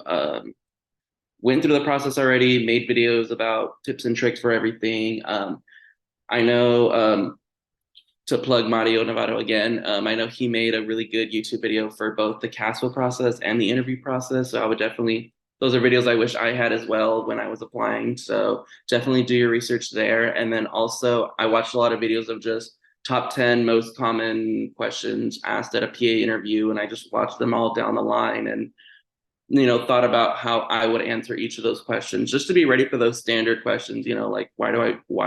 Speaker 4: went through the process already, made videos about tips and tricks for everything. I know to plug Mario Navarro again, I know he made a really good YouTube video for both the CASPA process and the interview process. So I would definitely, those are videos I wish I had as well when I was applying. So definitely do your research there. And then also I watched a lot of videos of just top 10 most common questions asked at a PA interview. And I just watched them all down the line and, thought about how I would answer each of those questions just to be ready for those standard questions, like why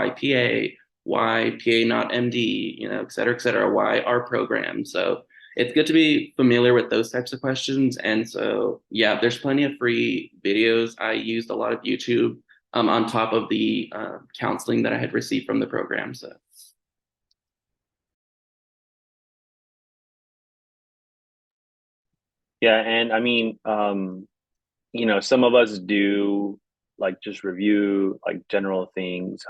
Speaker 4: PA? Why PA not MD, et cetera, why our program. So it's good to be familiar with those types of questions. And so, yeah, there's plenty of free videos. I used a lot of YouTube on top of the counseling that I had received from the program. So.
Speaker 1: Yeah, and I mean, some of us do like just review like general things,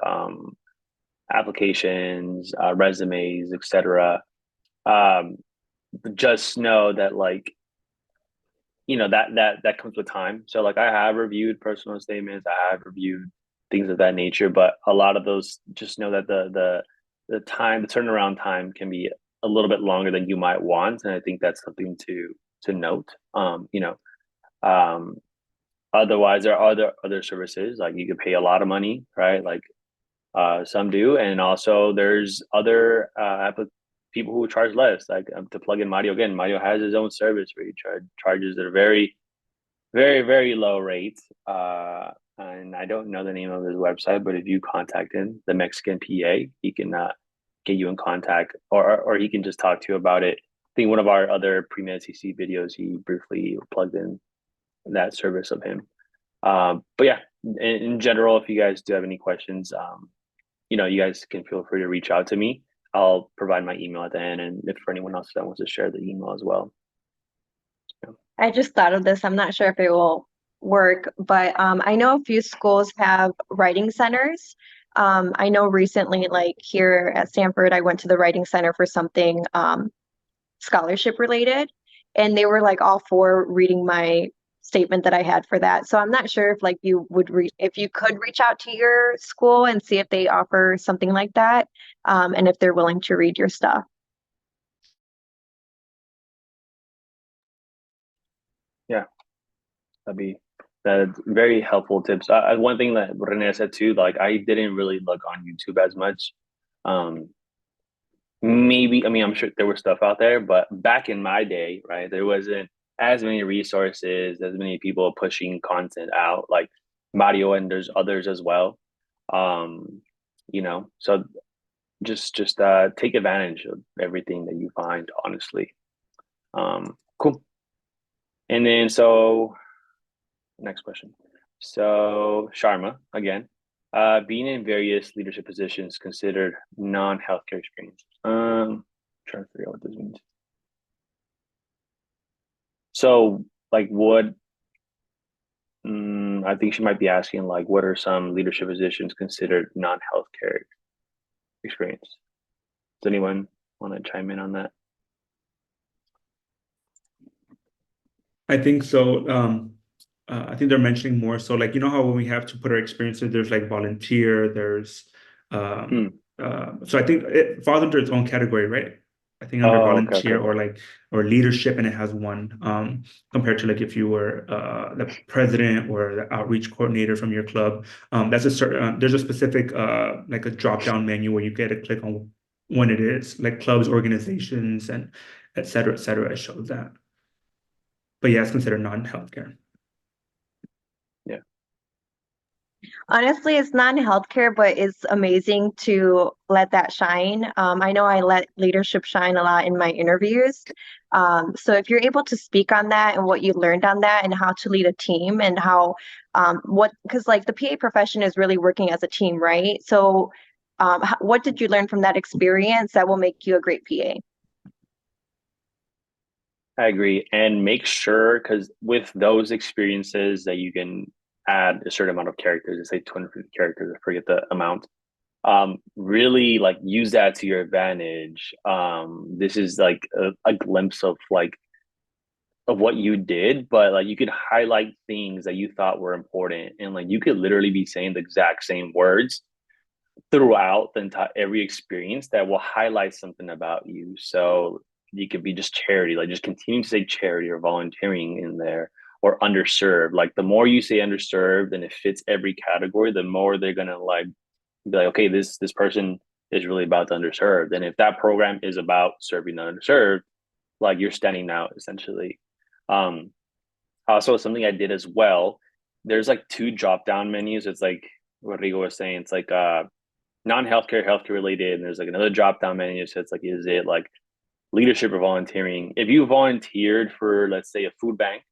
Speaker 1: applications, resumes, etc. Um, just know that like that comes with time. So like I have reviewed personal statements, I have reviewed things of that nature, but a lot of those, just know that the time, the turnaround time can be a little bit longer than you might want, and I think that's something to note. Um, Otherwise, there are other services like you could pay a lot of money, right? Like some do, and also there's other people who charge less. Like to plug in Mario again, Mario has his own service where he charges at a very, very, very low rate. And I don't know the name of his website, but if you contact him, the Mexican PA, he can get you in contact, or he can just talk to you about it. I think one of our other pre-med CC videos, he briefly plugged in that service of him. But yeah, in general, if you guys do have any questions, you guys can feel free to reach out to me. I'll provide my email at the end, and if for anyone else that wants to share the email as well.
Speaker 5: I just thought of this. I'm not sure if it will work, but I know a few schools have writing centers. I know recently, like here at Stanford, I went to the writing center for something scholarship related, and they were like all for reading my statement that I had for that. So I'm not sure if like if you could reach out to your school and see if they offer something like that, and if they're willing to read your stuff.
Speaker 1: Yeah, that's very helpful tips. One thing that Renee said too, like I didn't really look on YouTube as much. Maybe, I mean, I'm sure there was stuff out there, but back in my day, right, there wasn't as many resources, as many people pushing content out, like Mario, and there's others as well. Um, so just take advantage of everything that you find, honestly. Cool. And then so next question. So Sharma again, being in various leadership positions considered non-healthcare experience. Trying to figure out what this means. So like what I think she might be asking like what are some leadership positions considered non-healthcare experience? Does anyone want to chime in on that?
Speaker 3: I think so. I think they're mentioning more so like, how when we have to put our experiences, there's like volunteer, there's so I think it falls under its own category, right? I think under volunteer
Speaker 1: okay.
Speaker 3: or leadership, and it has one compared to like if you were the president or the outreach coordinator from your club. That's a certain there's a specific like a drop down menu where you get to click on when it is like clubs, organizations, and et cetera, et cetera. It shows that. But yeah, it's considered non-healthcare.
Speaker 1: Yeah.
Speaker 5: Honestly, it's not healthcare, but it's amazing to let that shine. I know I let leadership shine a lot in my interviews. So if you're able to speak on that and what you learned on that and how to lead a team and how because like the PA profession is really working as a team, right? So what did you learn from that experience that will make you a great PA?
Speaker 1: I agree. And make sure, because with those experiences that you can add a certain amount of characters, let's say 250 characters, I forget the amount. Really like use that to your advantage. This is like a glimpse of what you did, but like you could highlight things that you thought were important, and like you could literally be saying the exact same words throughout the entire every experience that will highlight something about you. So you could be just charity, like just continue to say charity or volunteering in there, or underserved. Like the more you say underserved and it fits every category, the more they're gonna like be like, okay, this person is really about the underserved. And if that program is about serving the underserved, like you're standing out essentially. Also something I did as well, there's like two drop down menus. It's like what Rigo was saying, it's like non-healthcare, healthcare related, and there's like another drop down menu. So it's like, is it like leadership or volunteering? If you volunteered for, let's say, a food bank,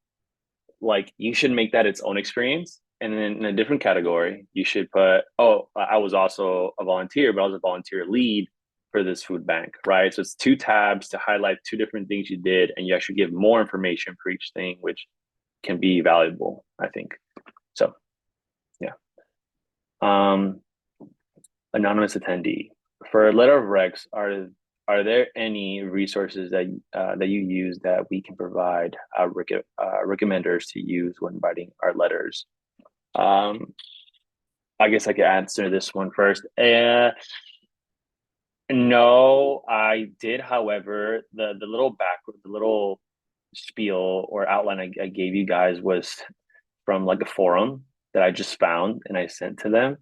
Speaker 1: like you should make that its own experience. And then in a different category, you should put, oh, I was also a volunteer, but I was a volunteer lead for this food bank, right? So it's two tabs to highlight two different things you did, and you actually give more information for each thing, which can be valuable, I think. So yeah. Anonymous attendee. For a letter of recs, are there any resources that you use that we can provide recommenders to use when writing our letters? I guess I could answer this one first. No, I did. However, the little spiel or outline I gave you guys was from like a forum that I just found and I sent to them.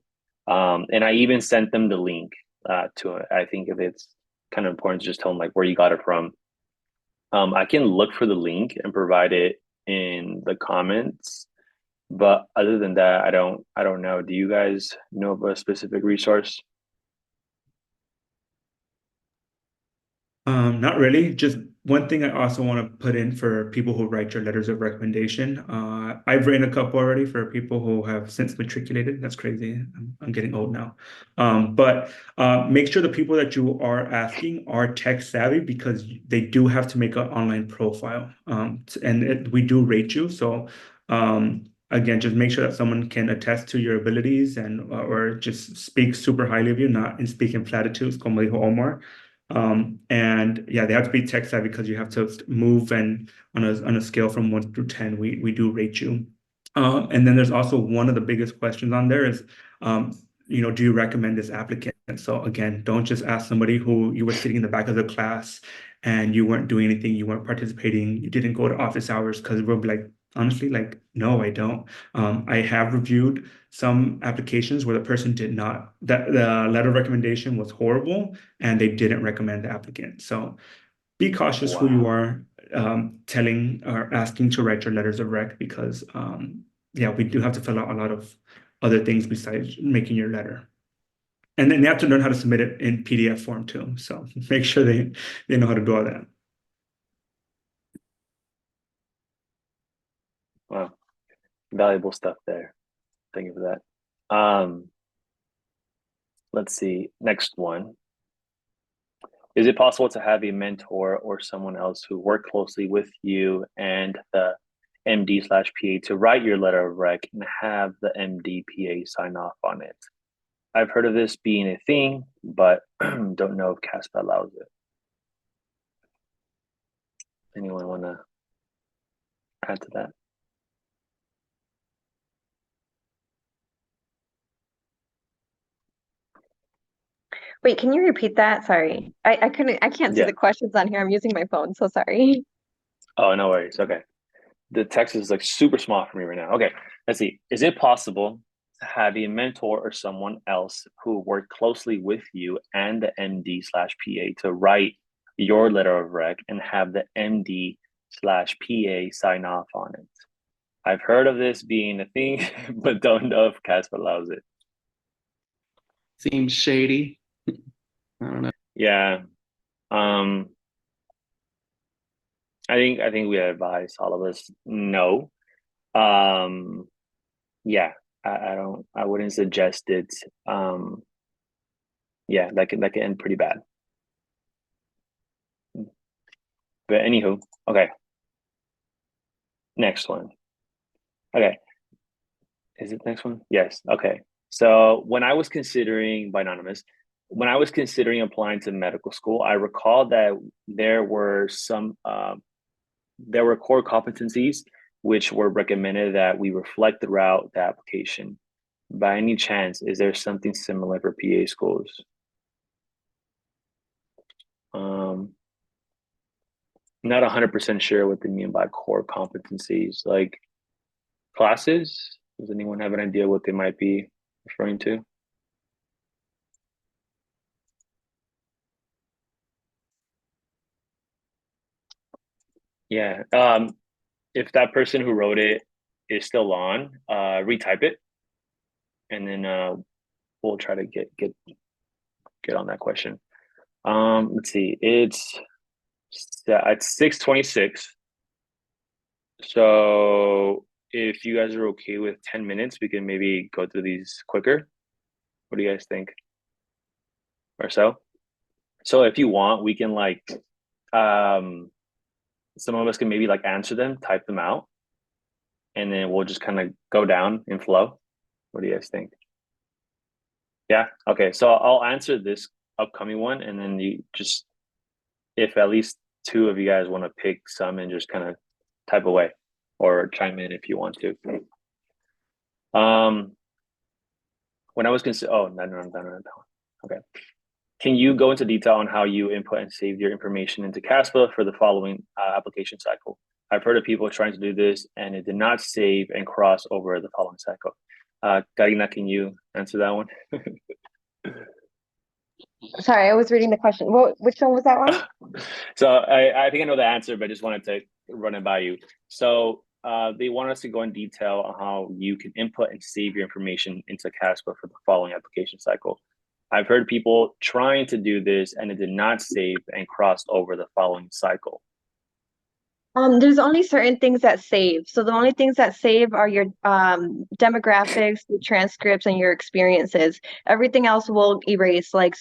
Speaker 1: And I even sent them the link to it. I think if it's kind of important to just tell them like where you got it from. I can look for the link and provide it in the comments. But other than that, I don't know. Do you guys know of a specific resource?
Speaker 3: Not really. Just one thing I also want to put in for people who write your letters of recommendation. I've written a couple already for people who have since matriculated. That's crazy. I'm getting old now. But make sure the people that you are asking are tech savvy because they do have to make an online profile. And we do rate you. So again, just make sure that someone can attest to your abilities and or just speak super highly of you, not in speaking platitudes, como dijo Omar. And yeah, they have to be tech savvy because you have to move and on a scale from 1 through 10, we do rate you. And then there's also one of the biggest questions on there is, do you recommend this applicant? So again, don't just ask somebody who you were sitting in the back of the class and you weren't doing anything, you weren't participating, you didn't go to office hours because we'll be like, honestly, like, no, I don't. I have reviewed some applications where the person did not, that the letter of recommendation was horrible and they didn't recommend the applicant. So be cautious who you are telling or asking to write your letters of rec because, yeah, we do have to fill out a lot of other things besides making your letter. And then they have to learn how to submit it in PDF form too. So make sure they know how to do all that.
Speaker 1: Wow, valuable stuff there. Thank you for that. Let's see, next one. Is it possible to have a mentor or someone else who worked closely with you and the MD/PA to write your letter of rec and have the MD/PA sign off on it? I've heard of this being a thing, but don't know if CASAPp allows it. Anyone want to add to that?
Speaker 5: Wait, can you repeat that? Sorry. I can't see
Speaker 1: Yeah.
Speaker 5: the questions on here. I'm using my phone, so sorry.
Speaker 1: Oh, no worries. Okay. The text is like super small for me right now. Okay, let's see. Is it possible to have a mentor or someone else who worked closely with you and the MD/PA to write your letter of rec and have the MD/PA sign off on it? I've heard of this being a thing, but don't know if CASAPp allows it.
Speaker 4: Seems shady. I don't know.
Speaker 1: Yeah. I think we advise all of us no. Yeah, I wouldn't suggest it. Yeah, that can end pretty bad. But anywho, okay. Next one. Okay. Is it next one? Yes. Okay. So when I was considering applying to medical school, I recall that there were core competencies which were recommended that we reflect throughout the application. By any chance, is there something similar for PA schools? Not 100% sure what they mean by core competencies. Like classes? Does anyone have an idea what they might be referring to? Yeah. If that person who wrote it is still on, retype it, and then we'll try to get on that question. Let's see. It's 6:26. So if you guys are okay with 10 minutes, we can maybe go through these quicker. What do you guys think? Or so? So if you want, we can some of us can maybe like answer them, type them out, and then we'll just kind of go down in flow. What do you guys think? Yeah. Okay. So I'll answer this upcoming one, and then you just, if at least two of you guys want to pick some and just kind of type away or chime in if you want to. When I was no. Okay. Can you go into detail on how you input and save your information into CASAPp for the following application cycle? I've heard of people trying to do this and it did not save and cross over the following cycle. Karyna, can you answer that one?
Speaker 5: Sorry, I was reading the question. Which one was that one?
Speaker 1: So I think I know the answer, but I just wanted to run it by you. So they want us to go in detail on how you can input and save your information into CASAPp for the following application cycle. I've heard people trying to do this and it did not save and crossed over the following cycle.
Speaker 5: There's only certain things that save. So the only things that save are your demographics, your transcripts, and your experiences. Everything else will erase. Like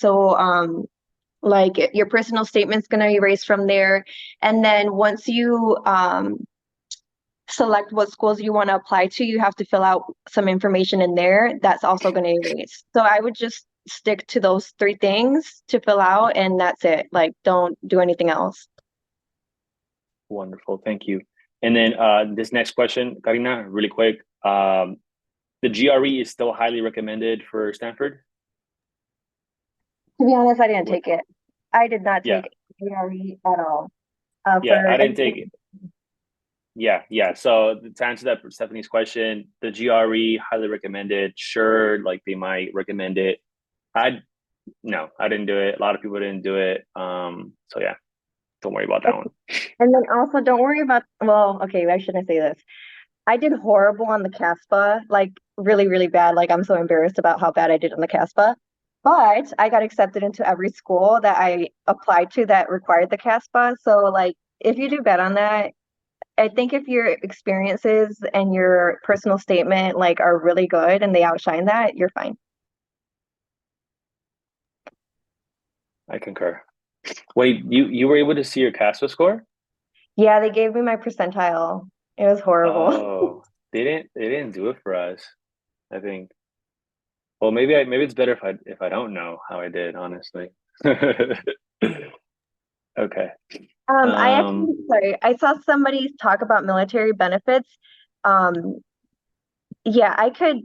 Speaker 5: your personal statement's gonna erase from there. And then once you select what schools you want to apply to, you have to fill out some information in there. That's also gonna erase. So I would just stick to those three things to fill out, and that's it. Like, don't do anything else.
Speaker 1: Wonderful, thank you. And then this next question, Karyna, really quick. The GRE is still highly recommended for Stanford?
Speaker 5: To be honest, I didn't take it. I did not take GRE at all.
Speaker 1: I didn't take it. Yeah. So to answer that Stephanie's question, the GRE highly recommended. Sure, like they might recommend it. No, I didn't do it. A lot of people didn't do it. So yeah, don't worry about that one.
Speaker 5: And then also don't worry about, well, okay, I shouldn't say this. I did horrible on the CASAPp, like really, really bad. Like I'm so embarrassed about how bad I did on the CASAPp. But I got accepted into every school that I applied to that required the CASAPp. So like if you do bad on that, I think if your experiences and your personal statement like are really good and they outshine that, you're fine.
Speaker 1: I concur. Wait, you were able to see your CASAPp score?
Speaker 5: Yeah, they gave me my percentile. It was horrible.
Speaker 1: Oh, they didn't do it for us, I think. Well, maybe it's better if I don't know how I did, honestly. Okay.
Speaker 5: I saw somebody talk about military benefits. Yeah, I could,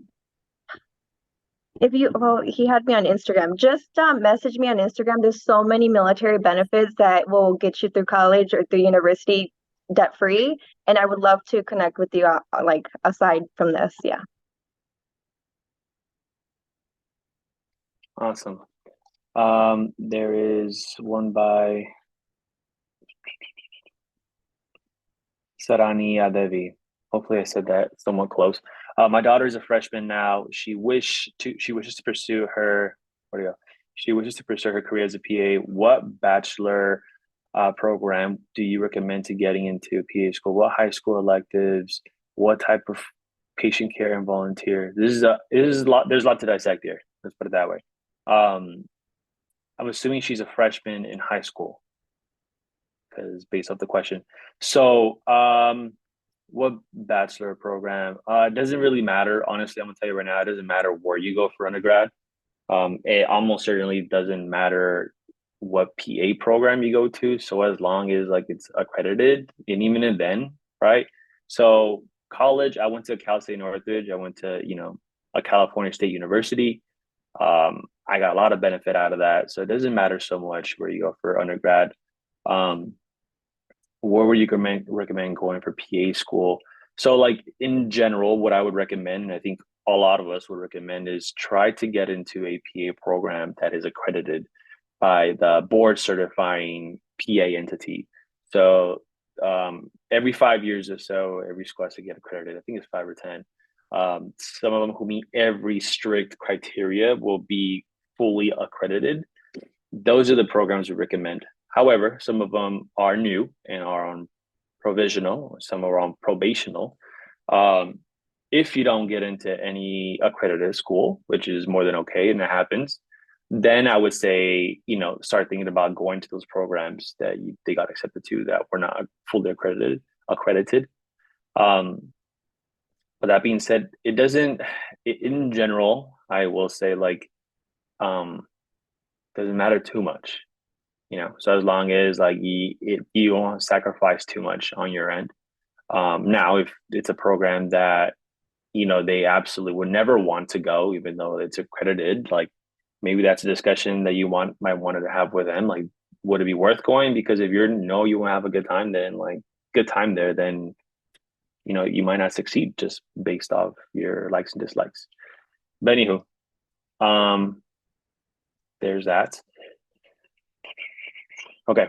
Speaker 5: he had me on Instagram. Just message me on Instagram. There's so many military benefits that will get you through college or through university debt free. And I would love to connect with you, like aside from this. Yeah.
Speaker 1: Awesome. There is one by Sarani Adevi. Hopefully I said that somewhat close. My daughter is a freshman now. She wishes to pursue her career as a PA. What bachelor program do you recommend to getting into PA school? What high school electives? What type of patient care and volunteer? There's a lot to dissect here. Let's put it that way. I'm assuming she's a freshman in high school, because based off the question. So what bachelor program? It doesn't really matter. Honestly, I'm gonna tell you right now, it doesn't matter where you go for undergrad. It almost certainly doesn't matter what PA program you go to. So as long as like it's accredited, and even then, right? So college, I went to Cal State Northridge. I went to, a California State University. I got a lot of benefit out of that. So it doesn't matter so much where you go for undergrad. Where would you recommend going for PA school? So like in general, what I would recommend, and I think a lot of us would recommend, is try to get into a PA program that is accredited by the board certifying PA entity. So every 5 years or so, every school has to get accredited. I think it's 5 or 10. Some of them who meet every strict criteria will be fully accredited. Those are the programs we recommend. However, some of them are new and are on provisional, some are on probational. If you don't get into any accredited school, which is more than okay, and it happens, then I would say, start thinking about going to those programs that they got accepted to that were not fully accredited. But that being said, it doesn't, in general, I will say like, doesn't matter too much, so as long as like you won't sacrifice too much on your end. Now, if it's a program that, they absolutely would never want to go, even though it's accredited, like maybe that's a discussion that might want to have with them. Like, would it be worth going? Because if you won't have a good time, then like good time there, then, you might not succeed just based off your likes and dislikes. But anywho, there's that. Okay.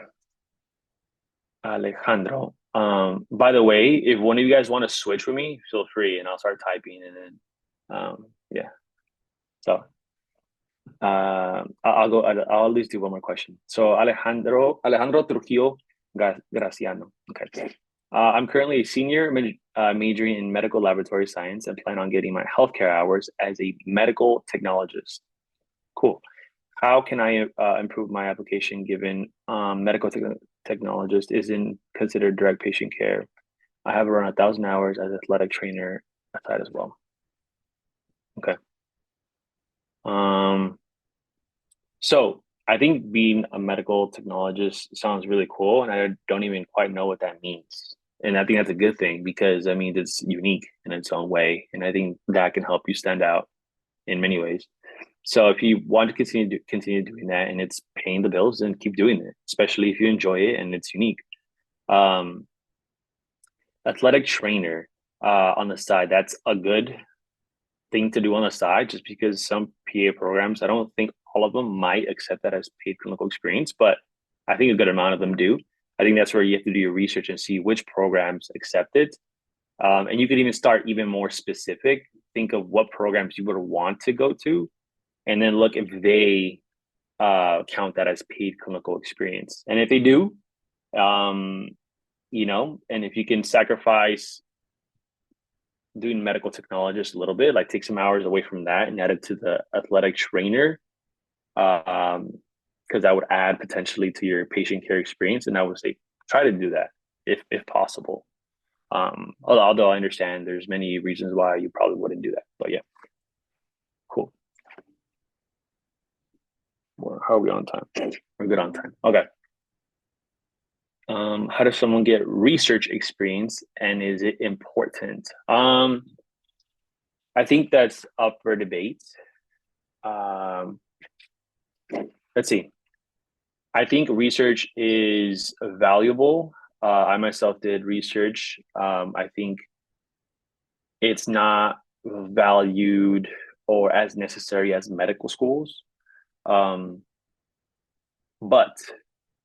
Speaker 1: Alejandro. By the way, if one of you guys want to switch with me, feel free, and I'll start typing, and then, yeah. So, I'll at least do one more question. So, Alejandro Trujillo Graciano. Okay. I'm currently a senior majoring in medical laboratory science and plan on getting my healthcare hours as a medical technologist. Cool. How can I improve my application given medical technologist isn't considered direct patient care? I have around 1,000 hours as athletic trainer aside as well. Okay. So I think being a medical technologist sounds really cool, and I don't even quite know what that means. And I think that's a good thing because it's unique in its own way, and I think that can help you stand out in many ways. So if you want to continue doing that and it's paying the bills, then keep doing it, especially if you enjoy it and it's unique. Athletic trainer on the side, that's a good thing to do on the side, just because some PA programs, I don't think all of them might accept that as paid clinical experience, but I think a good amount of them do. I think that's where you have to do your research and see which programs accept it. And you could even start even more specific, think of what programs you would want to go to, and then look if they count that as paid clinical experience. And if they do, and if you can sacrifice doing medical technologist a little bit, like take some hours away from that and add it to the athletic trainer, because that would add potentially to your patient care experience. And I would say try to do that if possible. Although I understand there's many reasons why you probably wouldn't do that, but yeah, cool. How are we on time? We're good on time. Okay. How does someone get research experience, and is it important? I think that's up for debate. Let's see. I think research is valuable. I myself did research. I think it's not valued or as necessary as medical schools. But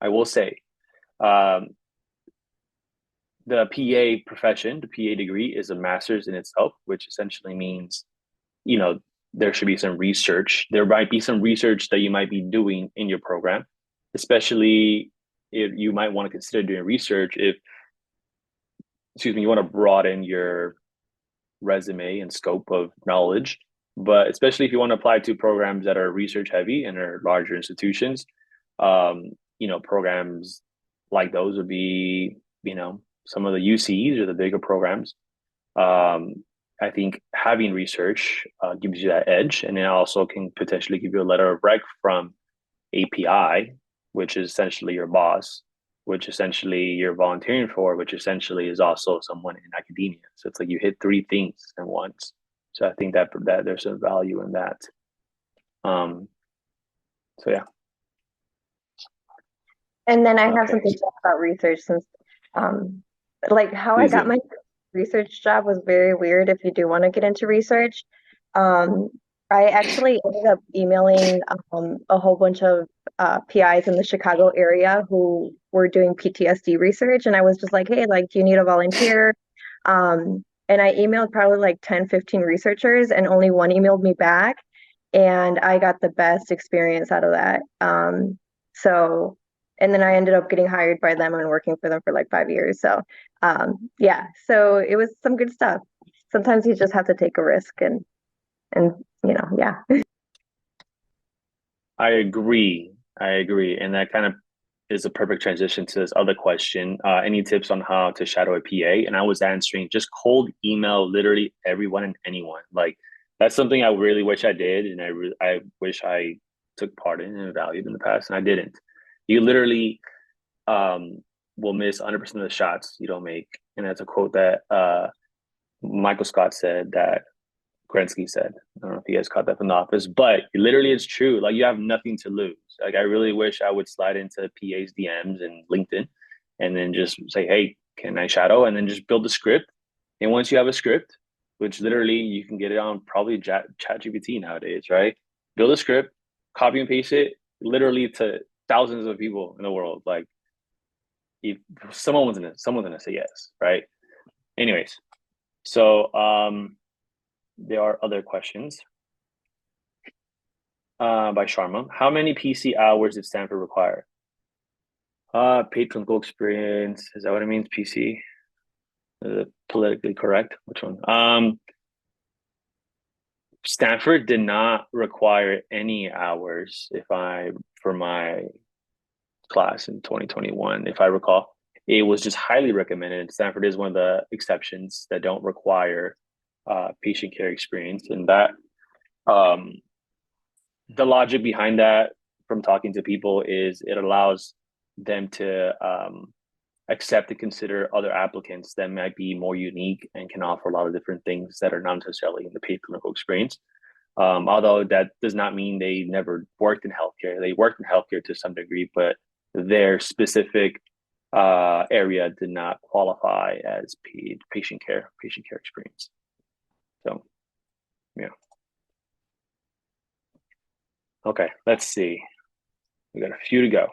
Speaker 1: I will say, the PA profession, the PA degree, is a master's in itself, which essentially means, there should be some research. There might be some research that you might be doing in your program, especially if you might want to consider doing research if, you want to broaden your resume and scope of knowledge. But especially if you want to apply to programs that are research heavy and are larger institutions, programs like those would be, some of the UCs or the bigger programs. I think having research gives you that edge, and it also can potentially give you a letter of rec from API, which is essentially your boss, which essentially you're volunteering for, which essentially is also someone in academia. So it's like you hit three things at once. So I think that there's some value in that. So yeah.
Speaker 5: And then I have something to say about research, since like how I got my research job was very weird if you do want to get into research. I actually ended up emailing a whole bunch of PIs in the Chicago area who were doing PTSD research. And I was just like, hey, like, do you need a volunteer? And I emailed probably like 10, 15 researchers, and only one emailed me back. And I got the best experience out of that. And then I ended up getting hired by them and working for them for like 5 years. So yeah, so it was some good stuff. Sometimes you just have to take a risk and yeah.
Speaker 1: I agree. And that kind of is a perfect transition to this other question. Any tips on how to shadow a PA? And I was answering just cold email literally everyone and anyone. Like that's something I really wish I did, and I wish I took part in and valued in the past, and I didn't. You literally will miss 100% of the shots you don't make, and that's a quote that Michael Scott said, that Gretzky said. I don't know if you guys caught that from The Office, but literally it's true. Like you have nothing to lose. Like I really wish I would slide into PA's DMs and LinkedIn and then just say, hey, can I shadow? And then just build a script. And once you have a script, which literally you can get it on probably ChatGPT nowadays, right? Build a script, copy and paste it literally to thousands of people in the world. Like if someone's gonna say yes, right? Anyways, so there are other questions by Sharma. How many PC hours did Stanford require? Paid clinical experience. Is that what it means? PC? Is it politically correct? Which one? Stanford did not require any hours for my class in 2021, if I recall. It was just highly recommended. Stanford is one of the exceptions that don't require patient care experience, and that the logic behind that from talking to people is it allows them to accept and consider other applicants that might be more unique and can offer a lot of different things that are not necessarily in the paid clinical experience. Although that does not mean they never worked in healthcare. They worked in healthcare to some degree, but their specific area did not qualify as paid patient care experience. So, yeah. Okay, let's see. We got a few to go.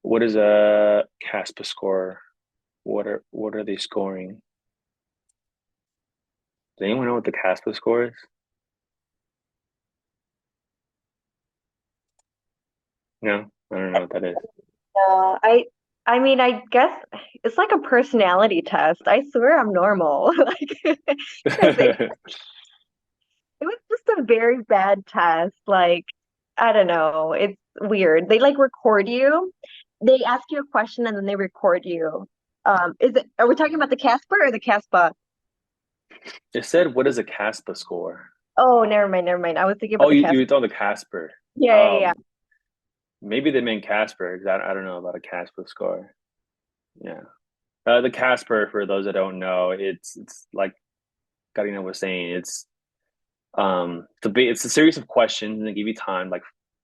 Speaker 1: What is a CASPA score? What are they scoring? Does anyone know what the CASPA score is? No, I don't know what that is.
Speaker 5: No, I mean, I guess it's like a personality test. I swear I'm normal. Like, 'cause it was just a very bad test. Like, I don't know. It's weird. They like record you. They ask you a question and then they record you. Are we talking about the Casper or the CASPA?
Speaker 1: It said, what is a CASPA score?
Speaker 5: Oh, never mind, never mind. I was thinking
Speaker 1: Oh,
Speaker 5: about the
Speaker 1: you
Speaker 5: Casper.
Speaker 1: thought the Casper.
Speaker 5: Yeah.
Speaker 1: Maybe they meant Casper, because I don't know about a CASPA score. Yeah. The Casper, for those that don't know, it's like Karyna was saying, it's a series of questions, and they give you time, like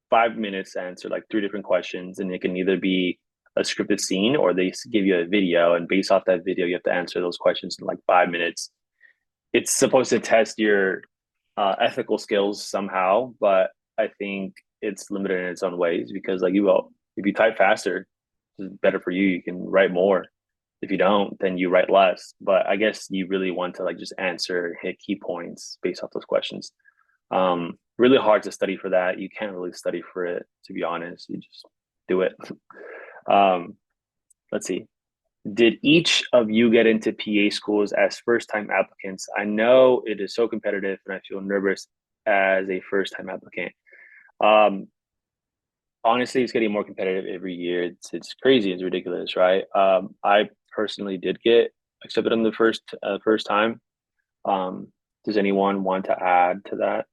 Speaker 1: 5 minutes to answer like 3 different questions, and it can either be a scripted scene or they give you a video, and based off that video, you have to answer those questions in like 5 minutes. It's supposed to test your ethical skills somehow, but I think it's limited in its own ways, because like if you type faster, it's better for you. You can write more. If you don't, then you write less. But I guess you really want to like just hit key points based off those questions. Really hard to study for that. You can't really study for it, to be honest. You just do it. Let's see. Did each of you get into PA schools as first-time applicants? I know it is so competitive, and I feel nervous as a first-time applicant. Honestly, it's getting more competitive every year. It's crazy. It's ridiculous, right? I personally did get accepted on the first time. Does anyone want to add to that?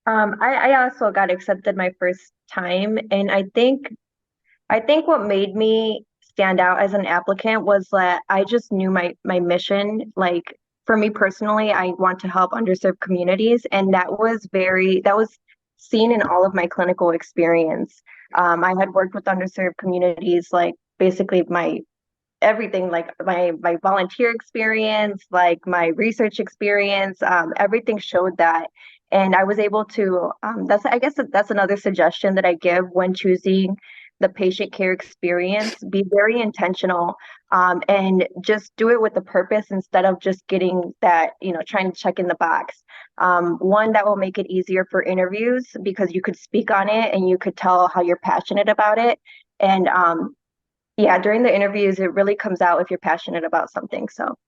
Speaker 5: I also got accepted my first time, and I think what made me stand out as an applicant was that I just knew my mission. Like for me personally, I want to help underserved communities, and that was seen in all of my clinical experience. I had worked with underserved communities, like basically my everything, like my volunteer experience, like my research experience, everything showed that. And I was able to, I guess that's another suggestion that I give when choosing the patient care experience. Be very intentional, and just do it with a purpose instead of just getting that, trying to check in the box. One that will make it easier for interviews because you could speak on it and you could tell how you're passionate about it. And yeah, during the interviews, it really comes out if you're passionate about something. So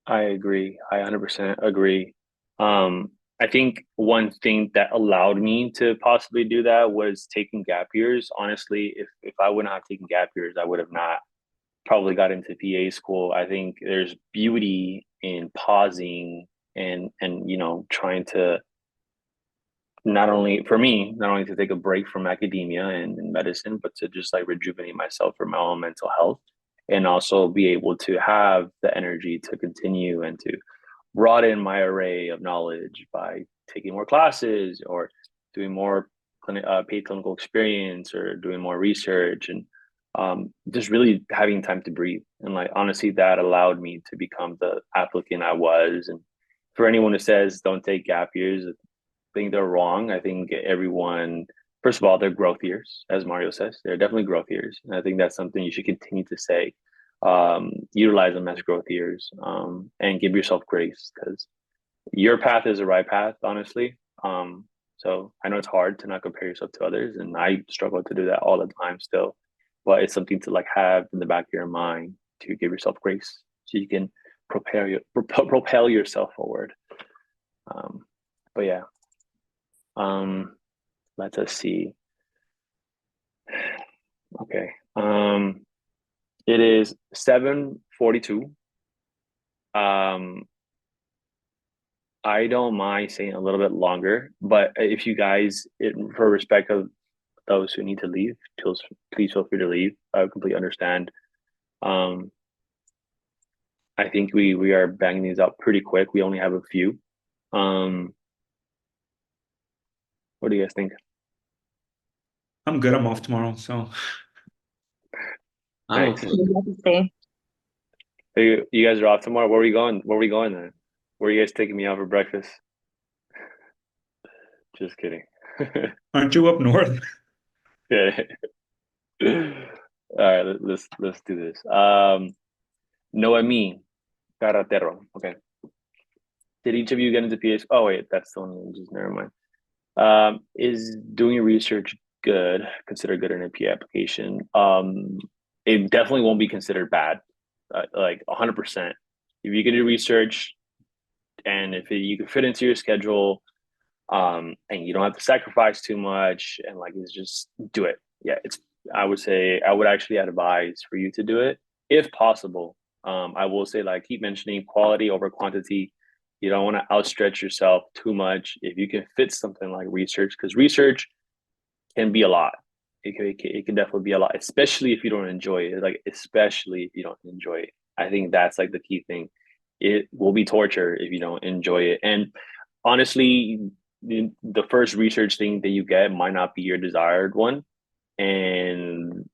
Speaker 1: I agree. I 100% agree. I think one thing that allowed me to possibly do that was taking gap years. Honestly, if I would not have taken gap years, I would have not probably got into PA school. I think there's beauty in pausing and trying to not only for me, not only to take a break from academia and medicine, but to just like rejuvenate myself for my own mental health and also be able to have the energy to continue and to broaden my array of knowledge by taking more classes or doing more paid clinical experience or doing more research and just really having time to breathe. And like honestly, that allowed me to become the applicant I was. And for anyone who says don't take gap years, I think they're wrong. I think everyone, first of all, they're growth years, as Mario says. They're definitely growth years. And I think that's something you should continue to say. Utilize them as growth years and give yourself grace because your path is the right path, honestly. So I know it's hard to not compare yourself to others, and I struggle to do that all the time still. But it's something to like have in the back of your mind to give yourself grace so you can propel yourself forward. But yeah, let us see. Okay. It is 7:42. I don't mind saying a little bit longer, but if you guys, for respect of those who need to leave, please feel free to leave. I completely understand. I think we are banging these up pretty quick. We only have a few. What do you guys think?
Speaker 3: I'm good. I'm off tomorrow, so
Speaker 4: I'm
Speaker 1: Nice.
Speaker 4: okay.
Speaker 5: You have to stay.
Speaker 1: You guys are off tomorrow. Where are we going? Where are we going then? Where are you guys taking me out for breakfast? Just kidding.
Speaker 3: aren't you up north?
Speaker 1: Yeah. All right, let's do this. Noemi Carratero. Okay. Did each of you get into PA? Oh wait, that's the one. Just never mind. Is doing research good? Considered good in a PA application? It definitely won't be considered bad. Like 100%. If you can do research, and if you can fit into your schedule, and you don't have to sacrifice too much, and like it's just do it. Yeah, I would say I would actually advise for you to do it if possible. I will say like keep mentioning quality over quantity. You don't want to outstretch yourself too much. If you can fit something like research, because research can be a lot. It can definitely be a lot, especially if you don't enjoy it. Like especially if you don't enjoy it. I think that's like the key thing. It will be torture if you don't enjoy it. And honestly, the first research thing that you get might not be your desired one. And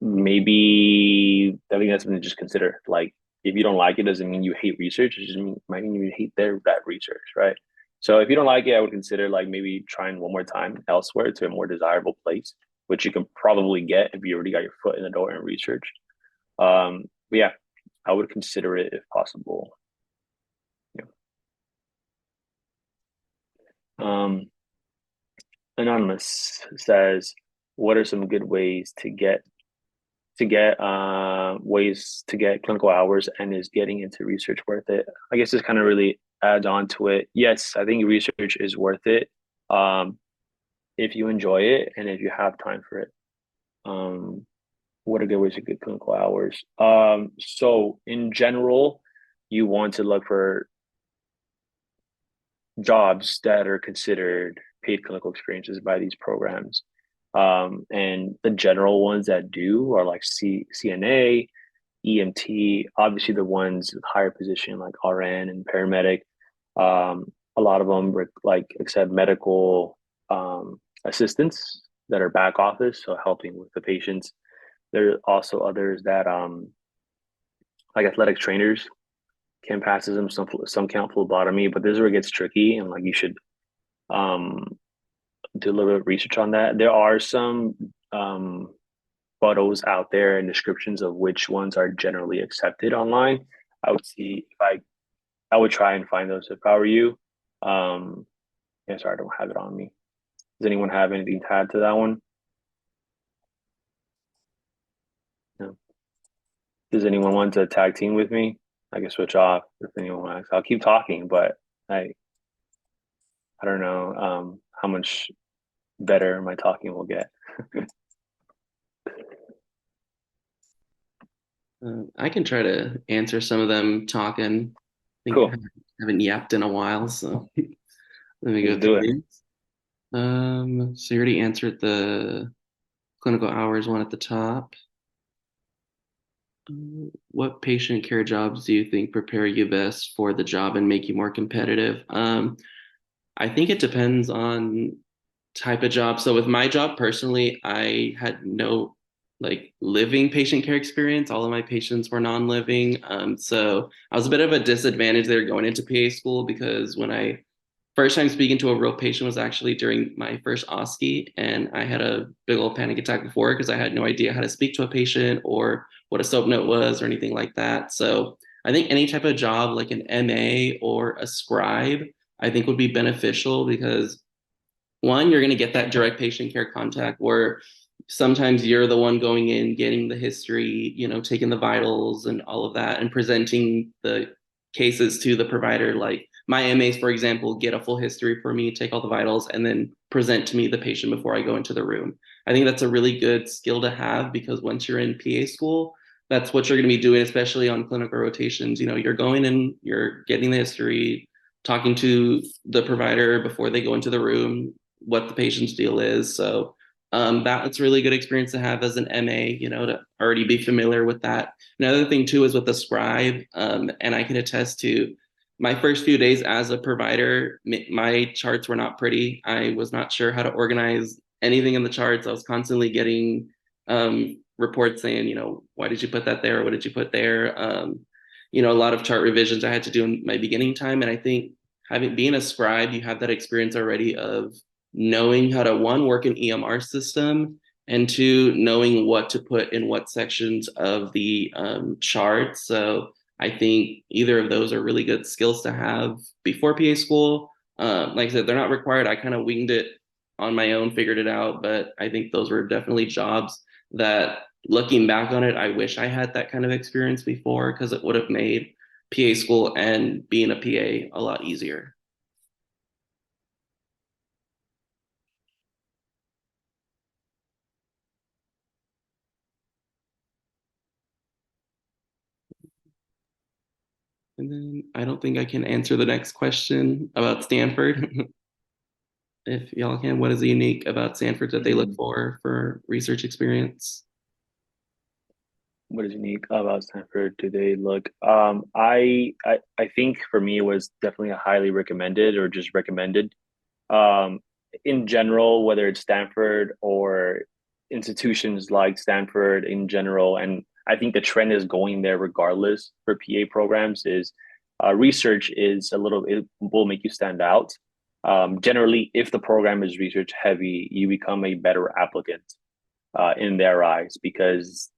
Speaker 1: maybe I think that's something to just consider. Like if you don't like it, doesn't mean you hate research. It just might mean you hate that research, right? So if you don't like it, I would consider like maybe trying one more time elsewhere to a more desirable place, which you can probably get if you already got your foot in the door in research. But yeah, I would consider it if possible. Yeah. Anonymous says, what are some good ways to get clinical hours, and is getting into research worth it? I guess this kind of really adds on to it. Yes, I think research is worth it if you enjoy it and if you have time for it. What are good ways to get clinical hours? So in general, you want to look for jobs that are considered paid clinical experiences by these programs. And the general ones that do are like CNA, EMT, obviously the ones with higher position like RN and paramedic. A lot of them like accept medical assistants that are back office, so helping with the patients. There are also others that like athletic trainers can pass them. Some count phlebotomy, but this is where it gets tricky, and like you should do a little bit of research on that. There are some photos out there and descriptions of which ones are generally accepted online. I would see if I would try and find those if I were you. Yeah, sorry, I don't have it on me. Does anyone have anything to add to that one? No. Does anyone want to tag team with me? I can switch off if anyone wants. I'll keep talking, but I don't know how much better my talking will get.
Speaker 4: I can try to answer some of them talking. I think
Speaker 1: Cool.
Speaker 4: I haven't yapped in a while, so let me go
Speaker 1: Let's do
Speaker 4: through
Speaker 1: it.
Speaker 4: these. So you already answered the clinical hours one at the top. What patient care jobs do you think prepare you best for the job and make you more competitive? I think it depends on type of job. So with my job personally, I had no like living patient care experience. All of my patients were non-living. So I was a bit of a disadvantage there going into PA school because when I first time speaking to a real patient was actually during my first OSCE, and I had a big old panic attack before because I had no idea how to speak to a patient or what a soap note was or anything like that. So I think any type of job like an MA or a scribe, I think would be beneficial because one, you're going to get that direct patient care contact where sometimes you're the one going in, getting the history, taking the vitals and all of that, and presenting the cases to the provider. Like my MAs, for example, get a full history for me, take all the vitals, and then present to me the patient before I go into the room. I think that's a really good skill to have because once you're in PA school, that's what you're going to be doing, especially on clinical rotations. You're going in, you're getting the history, talking to the provider before they go into the room, what the patient's deal is. So that's a really good experience to have as an MA, to already be familiar with that. Another thing too is with the scribe, and I can attest to my first few days as a provider, my charts were not pretty. I was not sure how to organize anything in the charts. I was constantly getting reports saying, why did you put that there? What did you put there? A lot of chart revisions I had to do in my beginning time. And I think being a scribe, you have that experience already of knowing how to one, work an EMR system, and two, knowing what to put in what sections of the chart. So I think either of those are really good skills to have before PA school. Like I said, they're not required. I kind of winged it on my own, figured it out, but I think those were definitely jobs that, looking back on it, I wish I had that kind of experience before because it would have made PA school and being a PA a lot easier. And then I don't think I can answer the next question about Stanford. If y'all can, what is unique about Stanford that they look for research experience?
Speaker 1: What is unique about Stanford? Do they look? I think for me it was definitely a highly recommended or just recommended. Um, in general, whether it's Stanford or institutions like Stanford in general, and I think the trend is going there regardless for PA programs is research is it will make you stand out. Generally, if the program is research heavy, you become a better applicant in their eyes because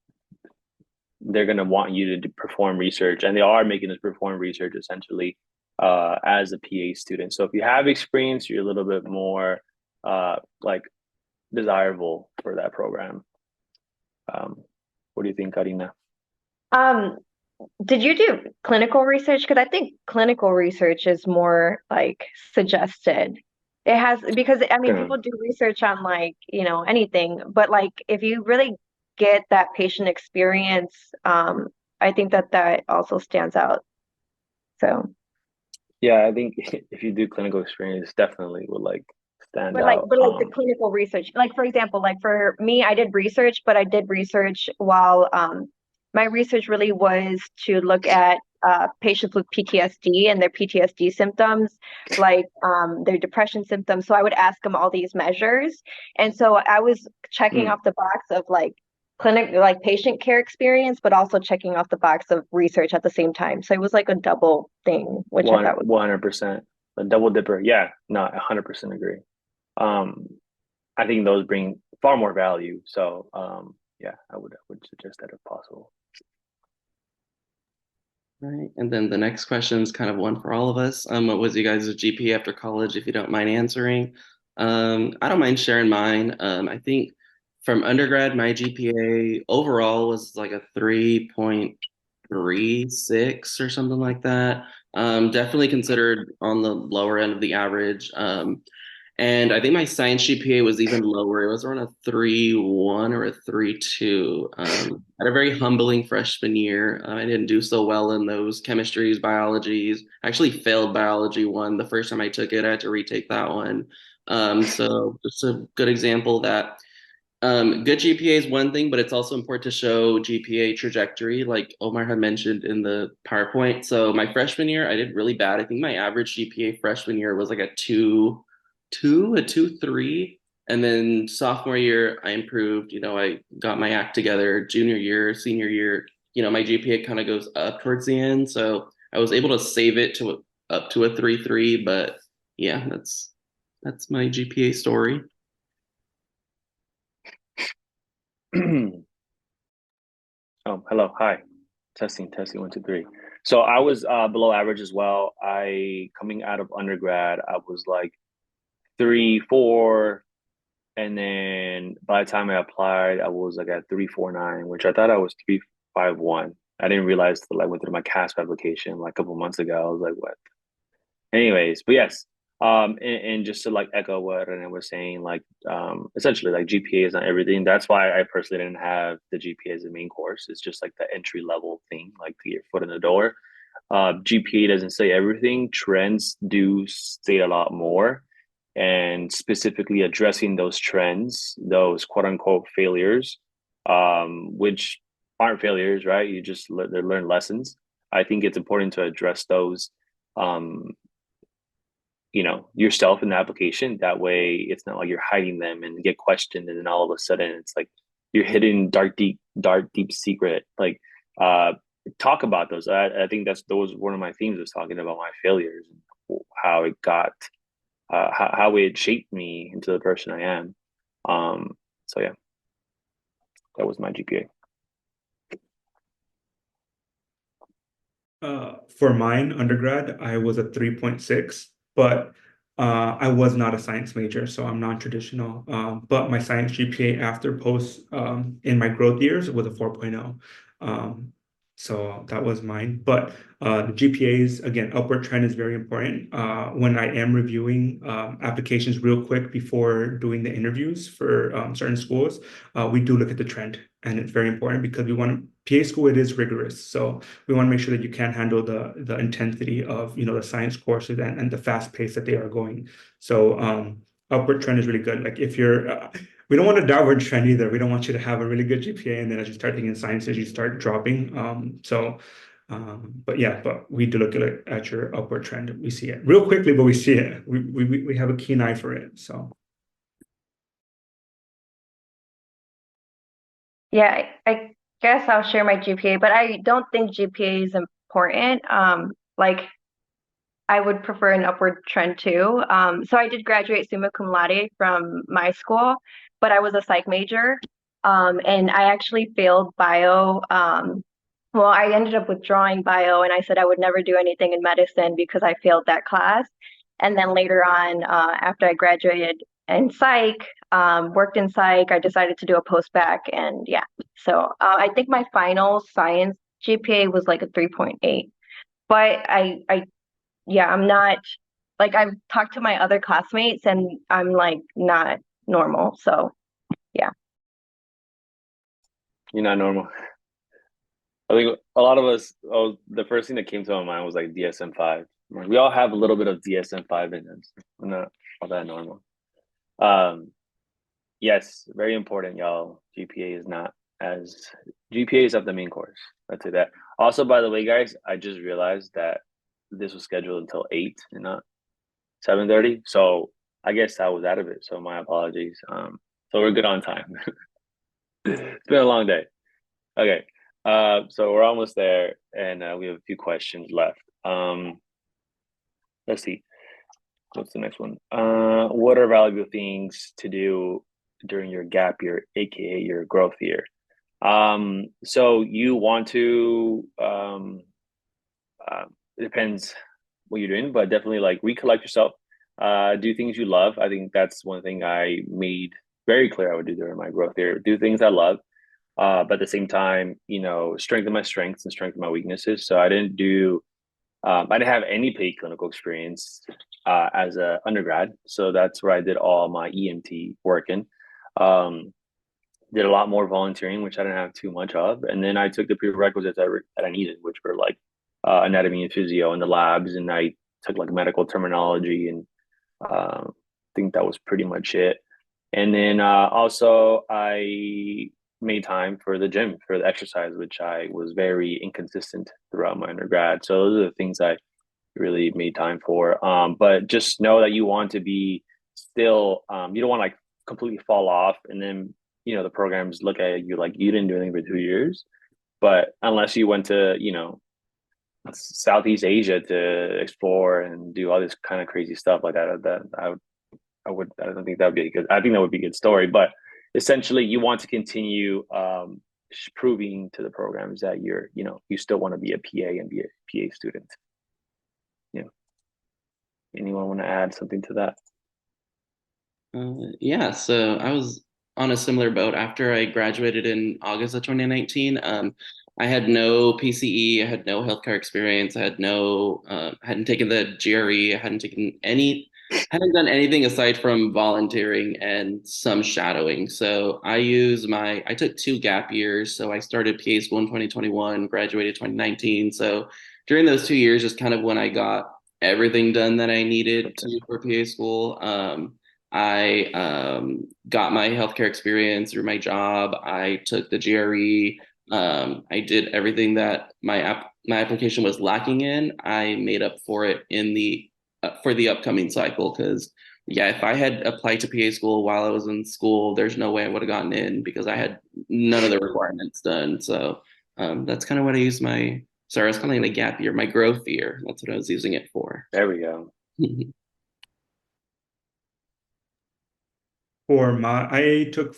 Speaker 1: they're going to want you to perform research, and they are making us perform research essentially as a PA student. So if you have experience, you're a little bit more like desirable for that program. What do you think, Karyna?
Speaker 5: Um, did you do clinical research? Because I think clinical research is more like suggested. It has, because I mean, people do research on like, anything, but like if you really get that patient experience, I think that also stands out. So,
Speaker 1: Yeah, I think if you do clinical experience, definitely would like stand
Speaker 5: but like,
Speaker 1: out.
Speaker 5: the clinical research, like for example, like for me, I did research, but I did research while my research really was to look at patients with PTSD and their PTSD symptoms, like their depression symptoms. So I would ask them all these measures, and so I was checking off the box of like like patient care experience, but also checking off the box of research at the same time. So it was like a double thing, which I thought was
Speaker 1: 100%. A double dipper. Yeah, no, 100% agree. I think those bring far more value. So yeah, I would suggest that if possible.
Speaker 4: Right. And then the next question is kind of one for all of us. What was you guys' GPA after college, if you don't mind answering? I don't mind sharing mine. I think from undergrad, my GPA overall was like a 3.36 or something like that. Definitely considered on the lower end of the average. And I think my science GPA was even lower. It was around a 3.1 or a 3.2. I had a very humbling freshman year. I didn't do so well in those chemistries, biologies. I actually failed biology one the first time I took it. I had to retake that one. So just a good example that good GPA is one thing, but it's also important to show GPA trajectory, like Omar had mentioned in the PowerPoint. So my freshman year, I did really bad. I think my average GPA freshman year was like a 2.3. And then sophomore year, I improved. I got my act together. Junior year, senior year, my GPA kind of goes up towards the end. So I was able to save it to up to a 3.3. But yeah, that's my GPA story.
Speaker 1: Oh, hello. Hi. Testing, 1, 2, 3. So I was below average as well. Coming out of undergrad, I was like 3, 4. And then by the time I applied, I was like at 3.49, which I thought I was 3.51. I didn't realize till I went through my CASP application like a couple months ago. I was like, what? Anyways, but yes, and just to like echo what Renee was saying, like essentially like GPA is not everything. That's why I personally didn't have the GPA as the main course. It's just like the entry level thing, like to get your foot in the door. GPA doesn't say everything. Trends do say a lot more, and specifically addressing those trends, those quote unquote failures, which aren't failures, right? You just learn lessons. I think it's important to address those um, yourself in the application. That way it's not like you're hiding them and get questioned and then all of a sudden it's like you're hidden dark deep secret. Like talk about those. I think those one of my themes was talking about my failures and how it got how it shaped me into the person I am. So yeah, that was my GPA.
Speaker 3: For mine, undergrad, I was a 3.6, but I was not a science major, so I'm non-traditional. But my science GPA after post in my growth years was a 4.0. So that was mine. But the GPAs, again, upward trend is very important. When I am reviewing applications real quick before doing the interviews for certain schools, we do look at the trend. And it's very important because PA school, it is rigorous. So we want to make sure that you can handle the intensity of the science courses and the fast pace that they are going. So upward trend is really good. Like if you're we don't want a downward trend either. We don't want you to have a really good GPA and then as you start taking sciences, you start dropping. But we do look at your upward trend. We see it real quickly, but we see it. We have a keen eye for it. So
Speaker 5: Yeah, I guess I'll share my GPA, but I don't think GPA is important. Like I would prefer an upward trend too. So I did graduate summa cum laude from my school, but I was a psych major. And I actually failed bio. Well, I ended up withdrawing bio and I said I would never do anything in medicine because I failed that class. And then later on, after I graduated in psych, worked in psych, I decided to do a post-bac and yeah. So I think my final science GPA was like a 3.8. But yeah, I'm not like I've talked to my other classmates and I'm like not normal. So yeah.
Speaker 1: You're not normal. I think a lot of us, the first thing that came to my mind was like DSM-5. We all have a little bit of DSM-5 in us. We're not all that normal. Yes, very important, y'all. GPA is not GPA is of the main course. I'd say that. Also, by the way, guys, I just realized that this was scheduled until 8 and not 7:30. So I guess I was out of it. So my apologies. So we're good on time. It's been a long day. Okay. So we're almost there and we have a few questions left. Let's see. What's the next one? What are valuable things to do during your gap year, aka your growth year? So you want to it depends what you're doing, but definitely like recollect yourself, do things you love. I think that's one thing I made very clear I would do during my growth year. Do things I love, but at the same time, strengthen my strengths and strengthen my weaknesses. So I didn't do I didn't have any paid clinical experience as an undergrad, so that's where I did all my EMT work in. Did a lot more volunteering, which I didn't have too much of, and then I took the prerequisites that I needed, which were like anatomy and physio in the labs, and I took like medical terminology, and I think that was pretty much it. And then also I made time for the gym, for the exercise, which I was very inconsistent throughout my undergrad. So those are the things I really made time for. But just know that you want to be still, you don't want to like completely fall off, and then the programs look at you like you didn't do anything for 2 years. But unless you went to Southeast Asia to explore and do all this kind of crazy stuff like that, I don't think that would be a good. I think that would be a good story. But essentially, you want to continue proving to the programs that you still want to be a PA and be a PA student. Yeah. Anyone want to add something to that?
Speaker 4: Yeah, so I was on a similar boat after I graduated in August of 2019. I had no PCE, I had no healthcare experience, I hadn't taken the GRE, I hadn't done anything aside from volunteering and some shadowing. So I took 2 gap years. So I started PA school in 2021, graduated 2019. So during those 2 years is kind of when I got everything done that I needed to for PA school. I got my healthcare experience through my job. I took the GRE. I did everything that my application was lacking in. I made up for it for the upcoming cycle. Because if I had applied to PA school while I was in school, there's no way I would have gotten in because I had none of the requirements done. So that's kind of what I used sorry, I was calling it a gap year, my growth year. That's what I was using it for.
Speaker 1: There we go.
Speaker 3: I took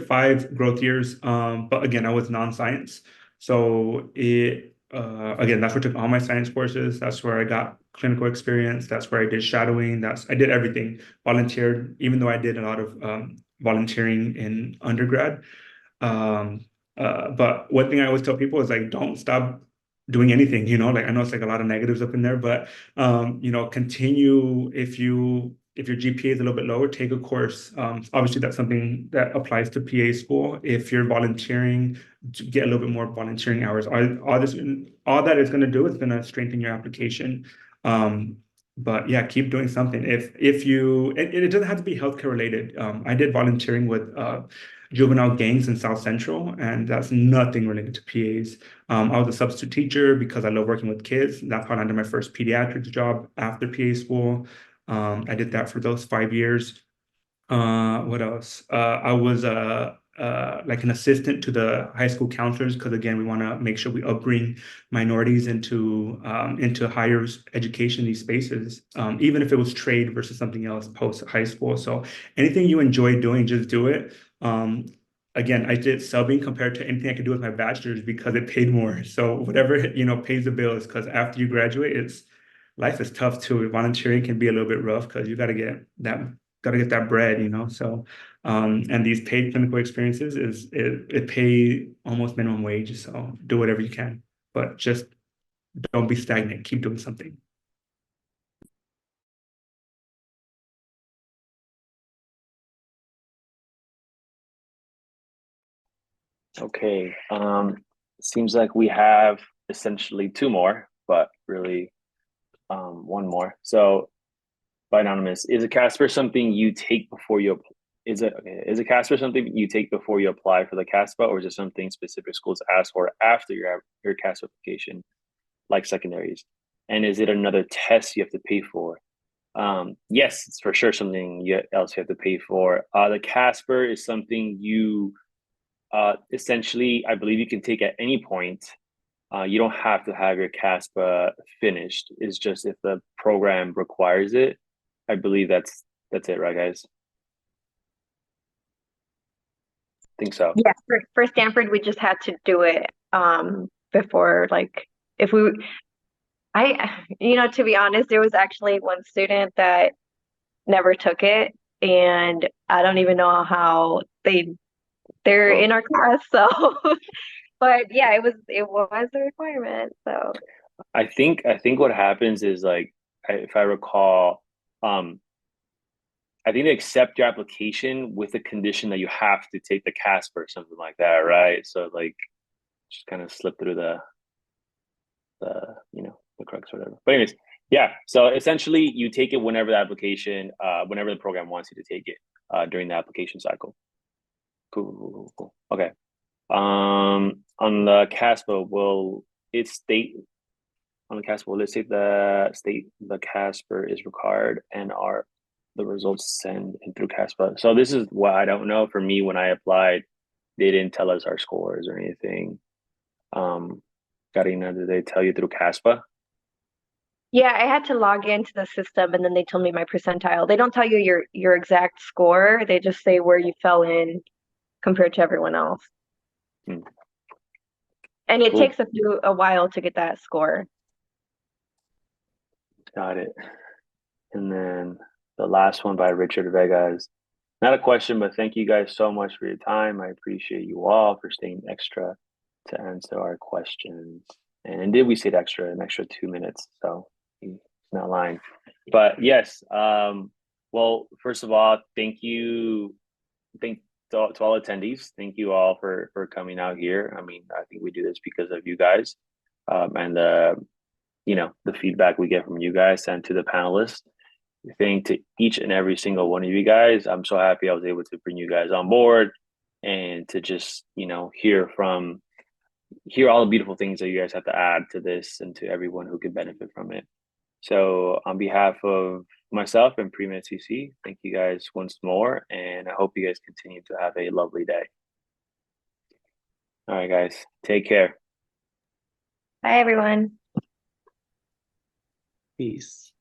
Speaker 3: 5 growth years, but again, I was non-science. So again, that's where I took all my science courses. That's where I got clinical experience. That's where I did shadowing. I did everything, volunteered, even though I did a lot of volunteering in undergrad. But one thing I always tell people is like, don't stop doing anything, like I know it's like a lot of negatives up in there, but continue. If your GPA is a little bit lower, take a course. Obviously that's something that applies to PA school. If you're volunteering, get a little bit more volunteering hours. All that it's going to do is going to strengthen your application. But yeah, keep doing something. It doesn't have to be healthcare related. I did volunteering with juvenile gangs in South Central, and that's nothing related to PAs. I was a substitute teacher because I love working with kids. That's how I landed my first pediatrics job after PA school. I did that for those 5 years. What else? I was like an assistant to the high school counselors because again, we want to make sure we upbring minorities into higher education in these spaces, even if it was trade versus something else post high school. So anything you enjoy doing, just do it. Again, I did subbing compared to anything I could do with my bachelor's because it paid more. So whatever pays the bills, because after you graduate, life is tough too. Volunteering can be a little bit rough because you got to get that bread, So, and these paid clinical experiences it pay almost minimum wage. So do whatever you can, but just don't be stagnant. Keep doing something.
Speaker 1: Okay. Seems like we have essentially 2 more, but really 1 more. So by Anonymous, is a CASAPP something you take before you is a CASAPP something you take before you apply for the CASAPP, or is it something specific schools ask for after your CASAPP application, like secondaries? And is it another test you have to pay for? Yes, it's for sure something else you have to pay for. The CASAPP is something you essentially, I believe you can take at any point. You don't have to have your CASAPP finished. It's just if the program requires it. I believe that's it, right, guys? I think so.
Speaker 5: Yeah, for Stanford, we just had to do it before, like if we to be honest, there was actually one student that never took it, and I don't even know how they're in our class. So But yeah, it was a requirement. So
Speaker 1: I think what happens is like, if I recall, I think they accept your application with the condition that you have to take the CASP or something like that, right? So like, just kind of slip through the crux or whatever. But anyways, yeah. So essentially, you take it whenever the application, whenever the program wants you to take it during the application cycle. Cool. Okay. On the CASPA, will it state on the CASPA? Will it state the CASPA is required and are the results sent in through CASPA? So this is what I don't know. For me, when I applied, they didn't tell us our scores or anything. Karyna, did they tell you through CASPA?
Speaker 5: yeah, I had to log into the system and then they told me my percentile. They don't tell you your exact score. They just say where you fell in compared to everyone else.
Speaker 1: Hmm.
Speaker 5: And it
Speaker 1: Cool.
Speaker 5: takes a while to get that score.
Speaker 1: Got it. And then the last one by Richard Vega is not a question, but thank you guys so much for your time. I appreciate you all for staying extra to answer our questions. And indeed, we stayed an extra 2 minutes, so he's not lying. But yes, well, first of all, thank you, to all attendees. Thank you all for coming out here. I mean, I think we do this because of you guys, and the feedback we get from you guys and to the panelists. Thank to each and every single one of you guys. I'm so happy I was able to bring you guys on board and to just hear all the beautiful things that you guys have to add to this and to everyone who could benefit from it. So on behalf of myself and Pre-Med CC, thank you guys once more, and I hope you guys continue to have a lovely day. All right, guys, take care.
Speaker 5: Bye, everyone.
Speaker 4: Peace.